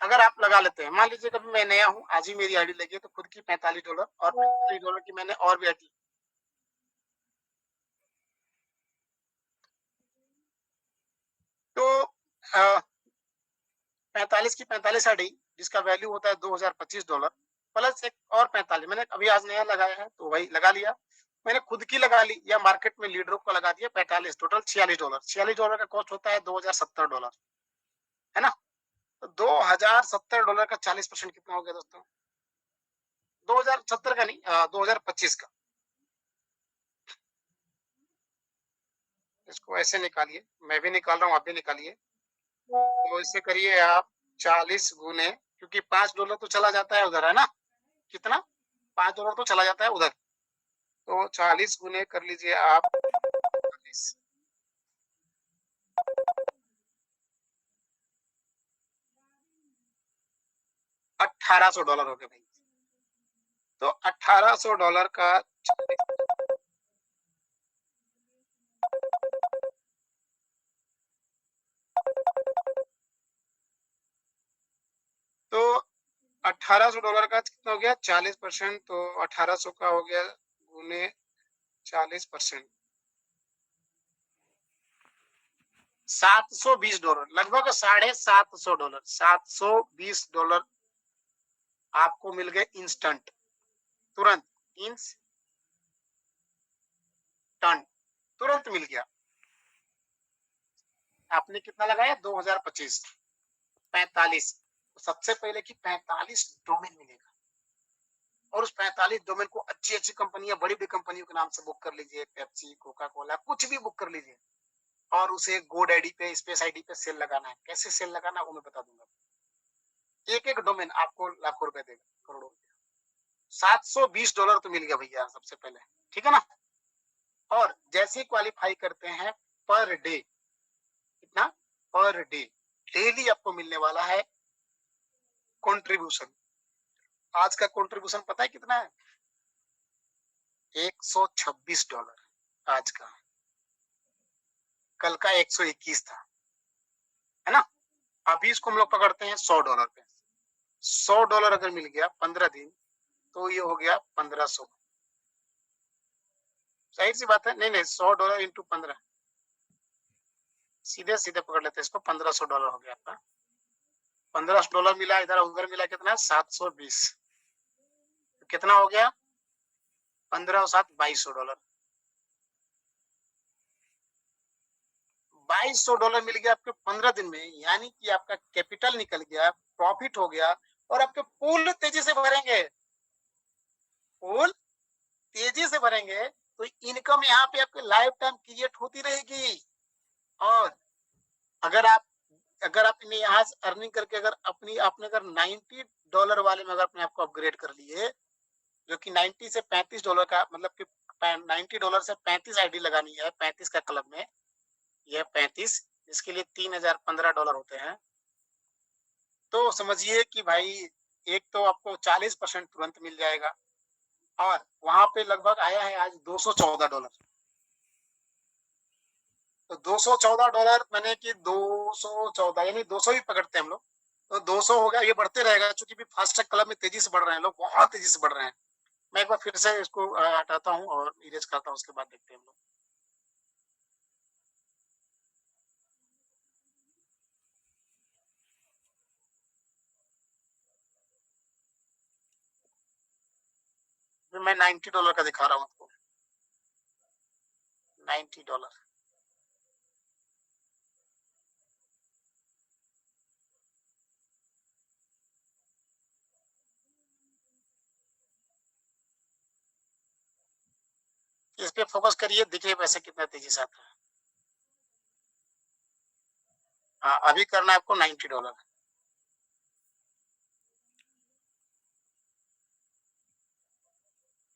अगर आप लगा लेते हैं, मान लीजिए कभी मैं नया हूँ, आज ही मेरी आईडी लगी है, तो खुद की $45 और $45 की मैंने और भी आईडी, तो 45 की 45 आईडी जिसका वैल्यू होता है $2025 प्लस एक और 45 मैंने अभी आज नया लगाया है तो वही लगा लिया, मैंने खुद की लगा ली या मार्केट में लीडरों को लगा दिया 45, टोटल $46। $46 का कॉस्ट होता है $2070, है ना। तो $2070 का 40% कितना हो गया दोस्तों? 2070 का नहीं, 2025 का। इसको ऐसे निकालिए, मैं भी निकाल रहा हूँ, आप भी निकालिए। तो इससे करिए आप 40 गुने, क्योंकि $5 तो चला जाता है उधर, है ना। कितना? $5 तो चला जाता है उधर, तो 40 गुने कर लीजिए आप 1800 हो गए भाई। तो $1800 का तो $1800 का कितना हो गया? 40%, तो 1800 का हो गया गुने 40%, $720, लगभग $750, $720 आपको मिल गए इंस्टेंट, तुरंत, इंस्टेंट, तुरंत मिल गया। आपने कितना लगाया? 2025, 45, सबसे पहले कि 45 डोमेन मिलेगा, और उस 45 डोमेन को अच्छी अच्छी कंपनियां, बड़ी बड़ी कंपनियों के नाम से बुक कर लीजिए, पेप्सी, कोका कोला, कुछ भी बुक कर लीजिए, और उसे गोड आईडी पे, स्पेस आईडी पे सेल लगाना है। कैसे सेल लगाना वो मैं बता दूंगा। एक एक डोमेन आपको लाखों रुपए देगा, करोड़ों रुपए। $720 तो मिल गया भैया सबसे पहले, ठीक है ना। और जैसे क्वालिफाई करते हैं पर डे, कितना, पर डे, डेली आपको मिलने वाला है कंट्रीब्यूशन। आज का कंट्रीब्यूशन पता है कितना है? $126 आज का, कल का 121 था, है ना। अभी इसको हम लोग पकड़ते हैं $100 पे। $100 अगर मिल गया 15 दिन, तो ये हो गया 1500। सही सी बात है, नहीं नहीं, $100 इंटू 15, सीधे सीधे पकड़ लेते हैं इसको, $1500 हो गया आपका। $1500 मिला, इधर उधर मिला कितना, 720, तो कितना हो गया, 15 और 7 $2200। $2200 मिल गया आपके 15 दिन में, यानी कि आपका कैपिटल निकल गया, प्रॉफिट हो गया, और आपके पूल तेजी से भरेंगे, पूल तेजी से भरेंगे, तो इनकम यहाँ पे आपके लाइफ टाइम क्रिएट होती रहेगी। और अगर आपने यहाँ से अर्निंग करके, अगर आपने अगर $90 वाले में अगर अपने आप को अपग्रेड कर लिए, जो कि 90 से $35 का, मतलब कि $90 से 35 आईडी लगानी है, 35 का क्लब में, यह 35, इसके लिए $3015 होते हैं। तो समझिए कि भाई, एक तो आपको 40% तुरंत मिल जाएगा, और वहां पे लगभग आया है आज $214। तो $214 मैंने कि 214, यानी 200 ही पकड़ते हैं हम लोग, तो 200 हो गया, ये बढ़ते रहेगा, क्योंकि भी फास्टैग क्लब में तेजी से बढ़ रहे हैं लोग, बहुत तेजी से बढ़ रहे हैं। मैं एक बार फिर से इसको हटाता हूँ और इरेज करता हूँ, उसके बाद देखते हैं हम लोग। मैं $90 का दिखा रहा हूँ आपको, $90। इस पे फोकस करिए, दिखे पैसे कितना तेजी से आता है। हाँ, अभी करना है आपको $90।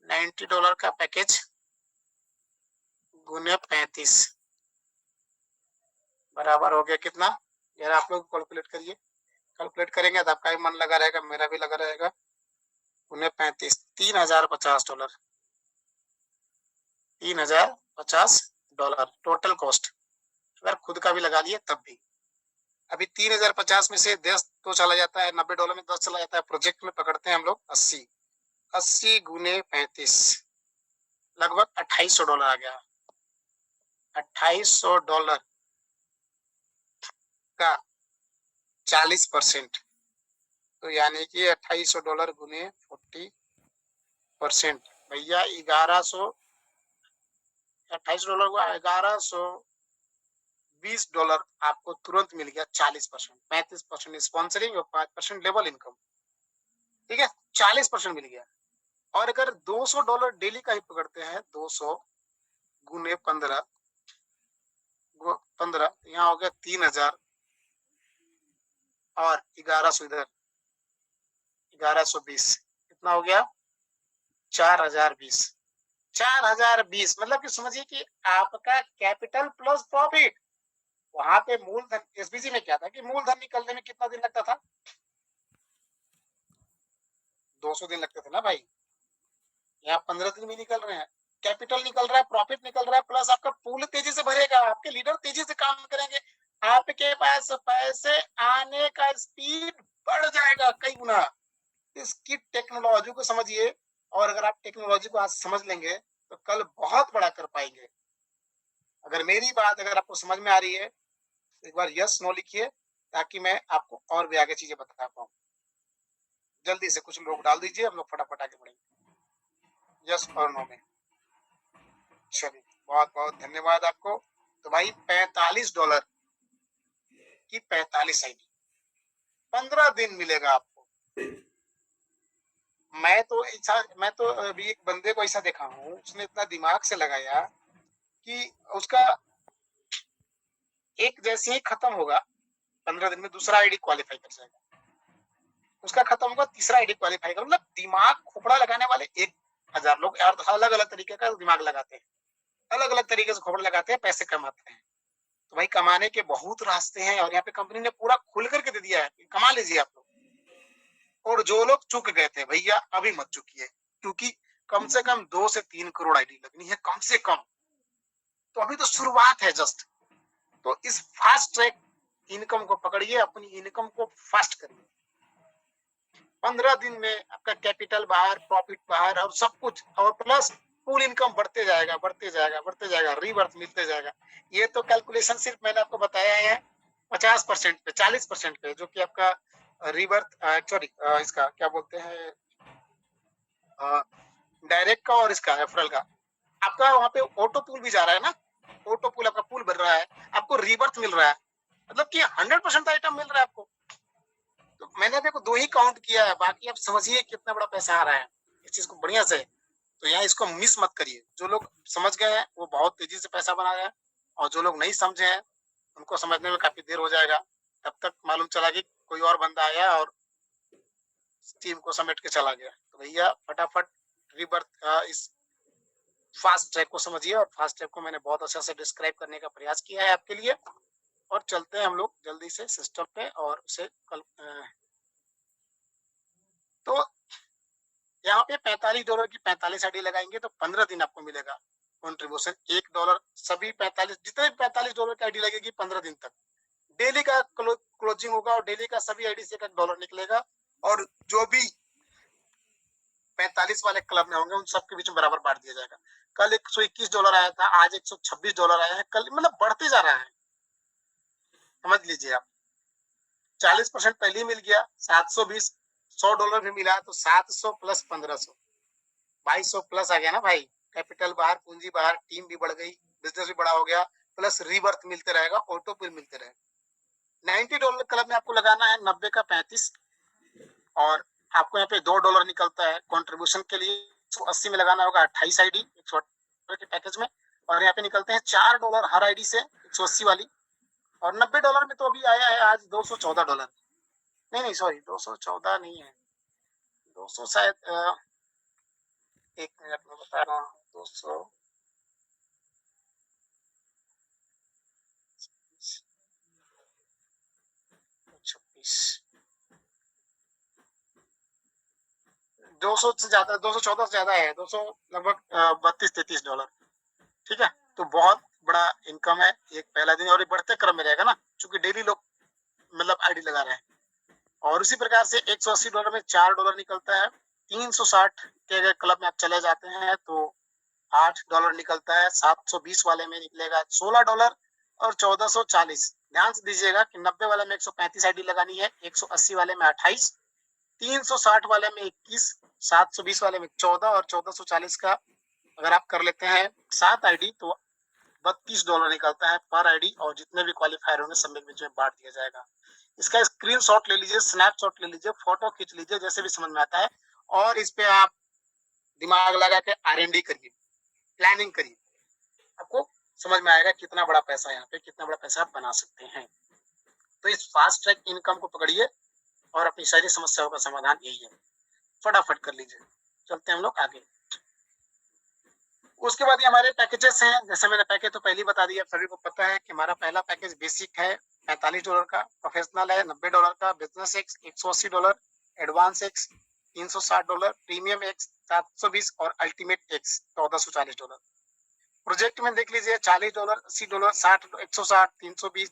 $90 का पैकेज गुने 35 बराबर हो गया कितना, यार आप लोग कैलकुलेट करिए। कैलकुलेट करेंगे तो आपका भी मन लगा रहेगा, मेरा भी लगा रहेगा। गुने 35, $3050, $3050 टोटल कॉस्ट, अगर खुद का भी लगा लिए तब भी। अभी 3050 में से 10 तो चला जाता है, $90 में 10 चला जाता है, प्रोजेक्ट में पकड़ते हैं हम लोग 80, 80 गुने 35, लगभग $2800 आ गया। $2800 का 40%, तो यानी कि $2800 गुने 40%, भैया $2800 को $1120 आपको तुरंत मिल गया। 40%, 35% स्पॉन्सरिंग और 5% लेवल इनकम, ठीक है, 40% मिल गया। और अगर $200 डेली का ही पकड़ते हैं, 200 गुने 15, यहाँ हो गया 3000, और 1100 इधर, 1120, कितना हो गया, 4020। 4020 मतलब कि समझिए कि आपका कैपिटल प्लस प्रॉफिट। वहां पे मूलधन, एसबीसी में क्या था कि मूलधन निकलने में कितना दिन लगता था, 200 दिन लगते थे ना भाई। यहाँ 15 दिन में निकल रहे हैं, कैपिटल निकल रहा है, प्रॉफिट निकल रहा है, प्लस आपका पूल तेजी से भरेगा, आपके लीडर तेजी से काम करेंगे, आपके पास पैसे आने का स्पीड बढ़ जाएगा कई गुना। इसकी टेक्नोलॉजी को समझिए, और अगर आप टेक्नोलॉजी को आज समझ लेंगे तो कल बहुत बड़ा कर पाएंगे। अगर मेरी बात अगर आपको समझ में आ रही है तो एक बार यस नो लिखिए, ताकि मैं आपको और भी आगे चीजें बता पाऊँ। जल्दी से कुछ लोग डाल दीजिए, हम लोग फटाफट आगे बढ़ेंगे यस और नो में। चलिए, बहुत बहुत धन्यवाद आपको। तो भाई $45 की 45 आईडी 15 दिन मिलेगा आपको। मैं तो अभी एक बंदे को ऐसा देखा हूँ, उसने इतना दिमाग से लगाया कि उसका एक जैसे ही खत्म होगा 15 दिन में दूसरा आईडी क्वालिफाई कर जाएगा। उसका खत्म होगा, तीसरा आईडी क्वालिफाई करो। मतलब दिमाग खोपड़ा लगाने वाले 1000 लोग यार, अलग अलग तरीके का दिमाग लगाते हैं, अलग अलग तरीके से खोपड़ा लगाते हैं, पैसे कमाते हैं। तो भाई कमाने के बहुत रास्ते हैं, और यहाँ पे कंपनी ने पूरा खुल करके दे दिया है, कमा लीजिए आप लोग। और जो लोग चूक गए थे भैया, अभी मत चुकिए, क्योंकि कम से कम 2 से 3 करोड़ आईडी लगनी है कम से कम। तो अभी तो शुरुआत है जस्ट। तो इस फास्ट ट्रैक इनकम को पकड़िए, अपनी इनकम को फास्ट करिए। 15 दिन में आपका कैपिटल बाहर, प्रॉफिट बाहर, और सब कुछ, और प्लस फुल इनकम बढ़ते जाएगा, बढ़ते जाएगा, बढ़ते जाएगा, रीबर्थ मिलते जाएगा। ये तो कैलकुलेशन सिर्फ मैंने आपको बताया है 50% पे, 40% पे, जो कि आपका रीबर्थ, सॉरी इसका क्या बोलते हैं, डायरेक्ट का और इसका रेफरल का। आपका वहां पे ऑटो पूल भी जा रहा है ना, ऑटो पूल आपका पूल भर रहा है, आपको रीबर्थ मिल रहा है, मतलब कि 100% आइटम मिल रहा है आपको। तो मैंने अभी को 2 ही काउंट किया है, बाकी आप समझिए कितना बड़ा पैसा आ रहा है इस चीज को बढ़िया से। तो यहाँ इसको मिस मत करिए। जो लोग समझ गए हैं वो बहुत तेजी से पैसा बना रहे हैं, और जो लोग नहीं समझे हैं उनको समझने में काफी देर हो जाएगा। तब तक मालूम चला कि कोई और बंदा आया और टीम को समेट के चला गया। तो भैया फटाफट रीबर्थ इस फास्ट ट्रैक को समझिए, और फास्ट ट्रैक को मैंने बहुत अच्छा से डिस्क्राइब करने का प्रयास किया है आपके लिए। और चलते हैं हम लोग जल्दी से सिस्टम पे, और उसे कल तो यहाँ पे $45 की 45 आईडी लगाएंगे तो 15 दिन आपको मिलेगा कॉन्ट्रीब्यूशन $1। सभी 45, जितने $45 की आईडी लगेगी 15 दिन तक डेली का क्लोजिंग होगा, और डेली का सभी आईडी से $1 निकलेगा। और जो भी 45 वाले क्लब में होंगे उन सबके बीच में बराबर बांट दिया जाएगा। कल $121 आया था, आज $126 आया है, कल मतलब बढ़ते जा रहा है, समझ लीजिए आप। 40% पहले ही मिल गया, 720, $100 भी मिला, तो 700 प्लस 1500, 2200 प्लस आ गया ना भाई। कैपिटल बाहर, पूंजी बाहर, टीम भी बढ़ गई, बिजनेस भी बड़ा हो गया, प्लस रीबर्थ मिलते रहेगा, ऑटो पे मिलते रहेगा। $90 क्लब में आपको लगाना है 90 का 35, और आपको यहाँ पे $2 निकलता है कंट्रीब्यूशन के लिए। 180 में लगाना होगा 28 आईडी 100 के पैकेज में, और यहाँ पे निकलते हैं $4 हर आईडी से 180 वाली। और $90 में तो अभी आया है आज $214। नहीं नहीं सॉरी, 214 नहीं है, 200 शायद, एक मिनट में बता रहा हूँ, 200 26, 200 से ज्यादा, 214 से ज्यादा है, 200 लगभग $32-33। ठीक है, तो बहुत बड़ा इनकम है एक पहला दिन, और ये बढ़ते क्रम में रहेगा ना, क्योंकि डेली लोग मतलब आईडी लगा रहे हैं। और उसी प्रकार से $180 में $4 निकलता है। 360 के अगर क्लब में आप चले जाते हैं तो $8 निकलता है। 720 वाले में निकलेगा $16, और 1440। ध्यान से दीजिएगा कि 90 वाले में 135 आईडी लगानी है, 180 वाले में 28, 360 वाले में 21, 720 वाले में 14, और 1440 का अगर आप कर लेते हैं 7 आईडी तो $32 निकलता है पर आईडी, और जितने भी क्वालिफायर होंगे सब में बीच में बांट दिया जाएगा। इसका स्क्रीनशॉट ले लीजिए, स्नैपशॉट ले लीजिए, फोटो खींच लीजिए, जैसे भी समझ में आता है, और इस पे आप दिमाग लगा के R&D करिए, प्लानिंग करिए, आपको समझ में आएगा कितना बड़ा पैसा यहाँ पे, कितना बड़ा पैसा आप बना सकते हैं। तो इस फास्ट ट्रैक इनकम को पकड़िए, और अपनी सारी समस्याओं का समाधान यही है, फटाफट कर लीजिए। चलते हैं हम लोग आगे। उसके बाद ये हमारे पैकेजेस हैं। जैसे मैंने पैकेज तो पहले ही बता दिया, सभी को पता है कि हमारा पहला पैकेज बेसिक है $45 का, प्रोफेशनल है $90 का, business x $180, advance x $360, premium x 720, और अल्टीमेट एक्स $1440। प्रोजेक्ट में देख लीजिए $40, $80, 60, 160, 320,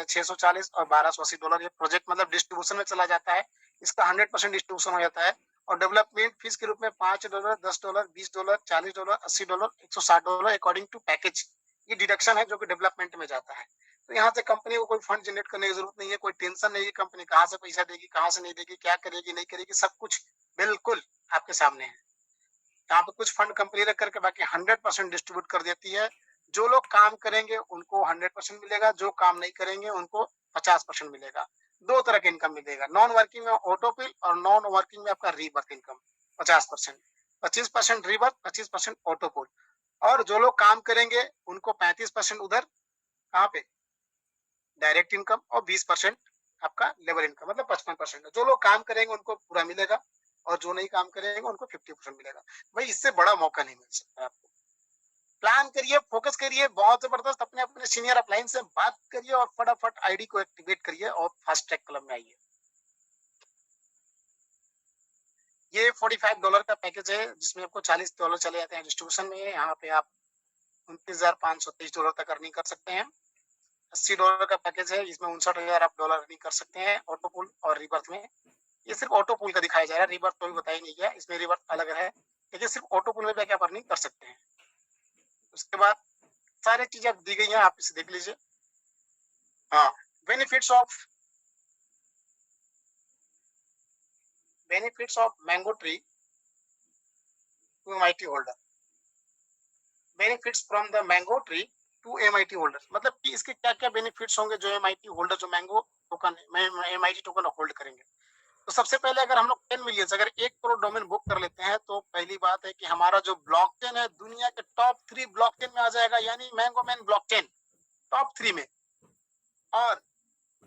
640 और $1280। ये प्रोजेक्ट मतलब डिस्ट्रीब्यूशन में चला जाता है, इसका 100% डिस्ट्रीब्यूशन हो जाता है। और डेवलपमेंट फीस के रूप में $5, $10, $20, $40, $80, $160 अकॉर्डिंग टू पैकेज, ये डिडक्शन है जो कि डेवलपमेंट में जाता है। तो यहाँ से कंपनी को कोई फंड जनरेट करने की जरूरत नहीं है, कोई टेंशन नहीं है, कंपनी कहाँ से पैसा देगी, कहाँ से नहीं देगी, क्या करेगी नहीं करेगी, सब कुछ बिल्कुल आपके सामने है। यहाँ पे कुछ फंड कंपनी रख करके बाकी 100% डिस्ट्रीब्यूट कर देती है। जो लोग काम करेंगे उनको 100% मिलेगा, जो काम नहीं करेंगे उनको 50% मिलेगा। दो तरह का इनकम मिलेगा, नॉन वर्किंग में ऑटोपिल, और नॉन वर्किंग में आपका रीबर्थ इनकम 50%, 25% रीबर्थ, 25% ऑटोपोल। और जो लोग काम करेंगे उनको 35% उधर कहाँ पे डायरेक्ट इनकम, और 20% आपका लेबर इनकम मतलब 55%। जो लोग काम करेंगे उनको पूरा मिलेगा और जो नहीं काम करेंगे उनको 50% मिलेगा। भाई इससे बड़ा मौका नहीं मिल सकता आपको। प्लान करिए, फोकस करिए, बहुत जबरदस्त अपने अपने सीनियर अपलाइन से बात करिए और फटाफट आईडी को एक्टिवेट करिए और फास्ट ट्रैक क्लब में आइए। ये $45 का पैकेज है जिसमें आपको $40 चले जाते हैं डिस्ट्रीब्यूशन में। यहाँ पे आप $29,523 तक अर्निंग कर सकते हैं। $80 का पैकेज है जिसमें 59,000 आप डॉलर अर्निंग कर सकते हैं ऑटो पुल और रिबर्थ में। ये सिर्फ ऑटो पुल का दिखाया जा रहा है, रिबर्थ तो भी बताया नहीं गया, इसमें रिबर्थ अलग है, लेकिन सिर्फ ऑटो पुल में भी आप अर्निंग कर सकते हैं। उसके बाद सारी चीजें दी गई हैं, आप इसे देख लीजिए। हाँ, benefits of Mango Tree to MIT holder. Benefits from the Mango Tree to MIT holder, मतलब कि इसके क्या क्या बेनिफिट्स होंगे जो एमआईटी होल्डर, जो Mango token MIT token hold करेंगे। तो सबसे पहले अगर हम लोग 10 मिलियन, अगर 1 करोड़ डोमेन बुक कर लेते हैं तो पहली बात है कि हमारा जो ब्लॉकचेन है दुनिया के टॉप 3 ब्लॉकचेन में आ जाएगा, यानी मैंगो मैन ब्लॉकचेन टॉप 3 में। और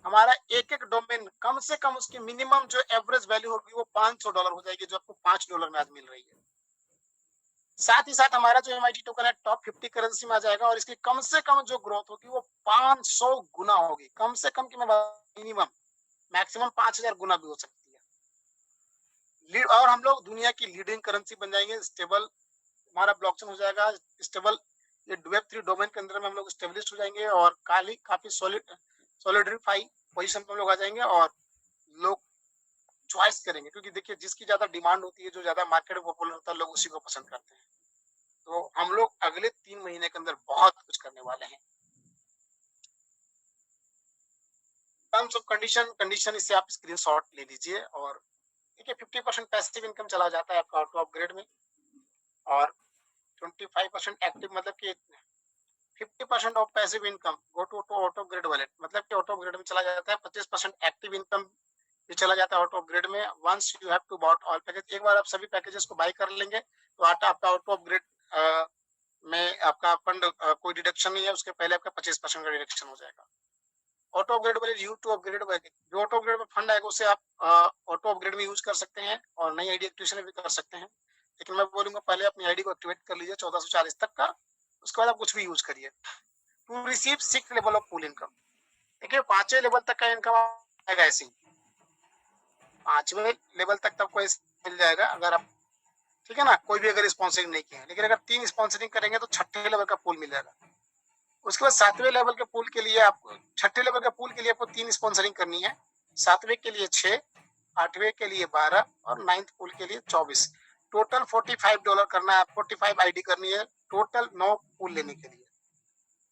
हमारा एक एक डोमेन कम से कम उसकी मिनिमम जो एवरेज वैल्यू होगी वो $500 हो जाएगी, जो आपको $5 में आज मिल रही है। साथ ही साथ हमारा जो एमआईटी टोकन है टॉप 50 करेंसी में आ जाएगा और इसकी कम से कम जो ग्रोथ होगी वो 500 गुना होगी। कम से कम की मैं मिनिमम, मैक्सिमम 5000 गुना भी हो सकती है। और हम लोग दुनिया की लीडिंग करेंसी बन जाएंगे, स्टेबल हमारा ब्लॉकचेन हो जाएगा स्टेबल। ये वेब3 डोमेन के अंदर में हम लोग स्टेब्लिश हो जाएंगे और काफी सॉलिडिफाई पोजीशन पे हम लोग आ जाएंगे और लोग चॉइस करेंगे, क्योंकि देखिए जिसकी ज्यादा डिमांड होती है, जो ज्यादा मार्केट में पॉपुलर होता है, लोग उसी को पसंद करते हैं। तो हम लोग अगले 3 महीने के अंदर बहुत कुछ करने वाले हैं। टर्म्स ऑफ कंडीशन इससे आप स्क्रीनशॉट ले लीजिए और देखिए 50% पैसिव इनकम चला जाता है आपका ऑटो अपग्रेड में और 25% एक्टिव, मतलब कि 50% of passive income go to auto upgrade wallet, मतलब कि ऑटो अपग्रेड में चला जाता है। 25% एक्टिव इनकम भी चला जाता है ऑटो अपग्रेड में। Once you have to bought all package, एक बार आप सभी पैकेजेस को बाय कर लेंगे तो आपका ऑटो अपग्रेड में आपका फंड कोई डिडक्शन नहीं है, उसके पहले आपका 25% का डिडक्शन हो जाएगा। ऑटो अपग्रेड वाले यू टू अपग्रेड, जो ऑटो अपग्रेड में फंड आएगा उसे आप ऑटो अपग्रेड में यूज कर सकते हैं और नई आईडी एक्टिवेशन भी कर सकते हैं। लेकिन मैं बोलूंगा पहले अपनी आईडी को एक्टिवेट कर लीजिए 1440 तक का, उसके बाद आप कुछ भी यूज करिए। To receive 6 level of pool income, देखिए 5वें लेवल तक का इनकम आएगा ऐसे ही, 5वें लेवल तक तो आपको मिल जाएगा अगर आप, ठीक है ना, कोई भी अगर स्पॉन्सरिंग नहीं किया है। लेकिन अगर 3 स्पॉन्सरिंग करेंगे तो 6ठे लेवल का पूल मिल जाएगा। उसके बाद 7वें लेवल के पूल के लिए आपको, 6ठे लेवल का पूल के लिए आपको 3 स्पॉन्सरिंग करनी है, 7वें के लिए 6, 8वें के लिए 12 और 9th पूल के लिए 24। टोटल $45 करना है, 45 आईडी करनी है टोटल 9 पूल लेने के लिए।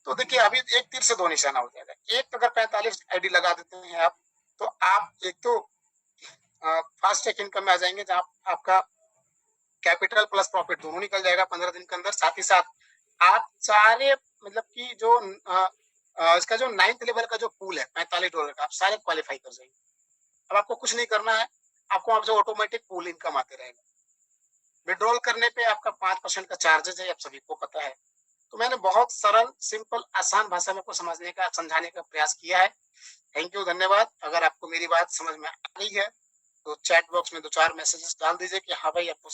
तो देखिए अभी एक तीर से 2 निशाना हो जाएगा। एक अगर 45 आईडी लगा देते हैं आप, तो आप एक तो फास्ट ट्रैक इनकम में आ जाएंगे जहां आपका कैपिटल प्लस प्रॉफिट दोनों निकल जाएगा 15 दिन के अंदर। साथ ही साथ आप सारे, मतलब कि जो इसका जो 9th लेवल का जो पूल है $45 का, आप सारे क्वालिफाई कर जाएंगे। अब आपको कुछ नहीं करना है, आपको वहां से ऑटोमेटिक पूल इनकम आते रहेगा। विड्रॉल करने पे आपका 5% का चार्जेस है, आप सभी को पता है। तो मैंने बहुत सरल, सिंपल, आसान भाषा में आपको समझाने का प्रयास किया है। थैंक यू, धन्यवाद। अगर आपको मेरी बात समझ में आ गई है तो चैट बॉक्स में 2-4 मैसेजेस डाल दीजिए कि हाँ भाई आपको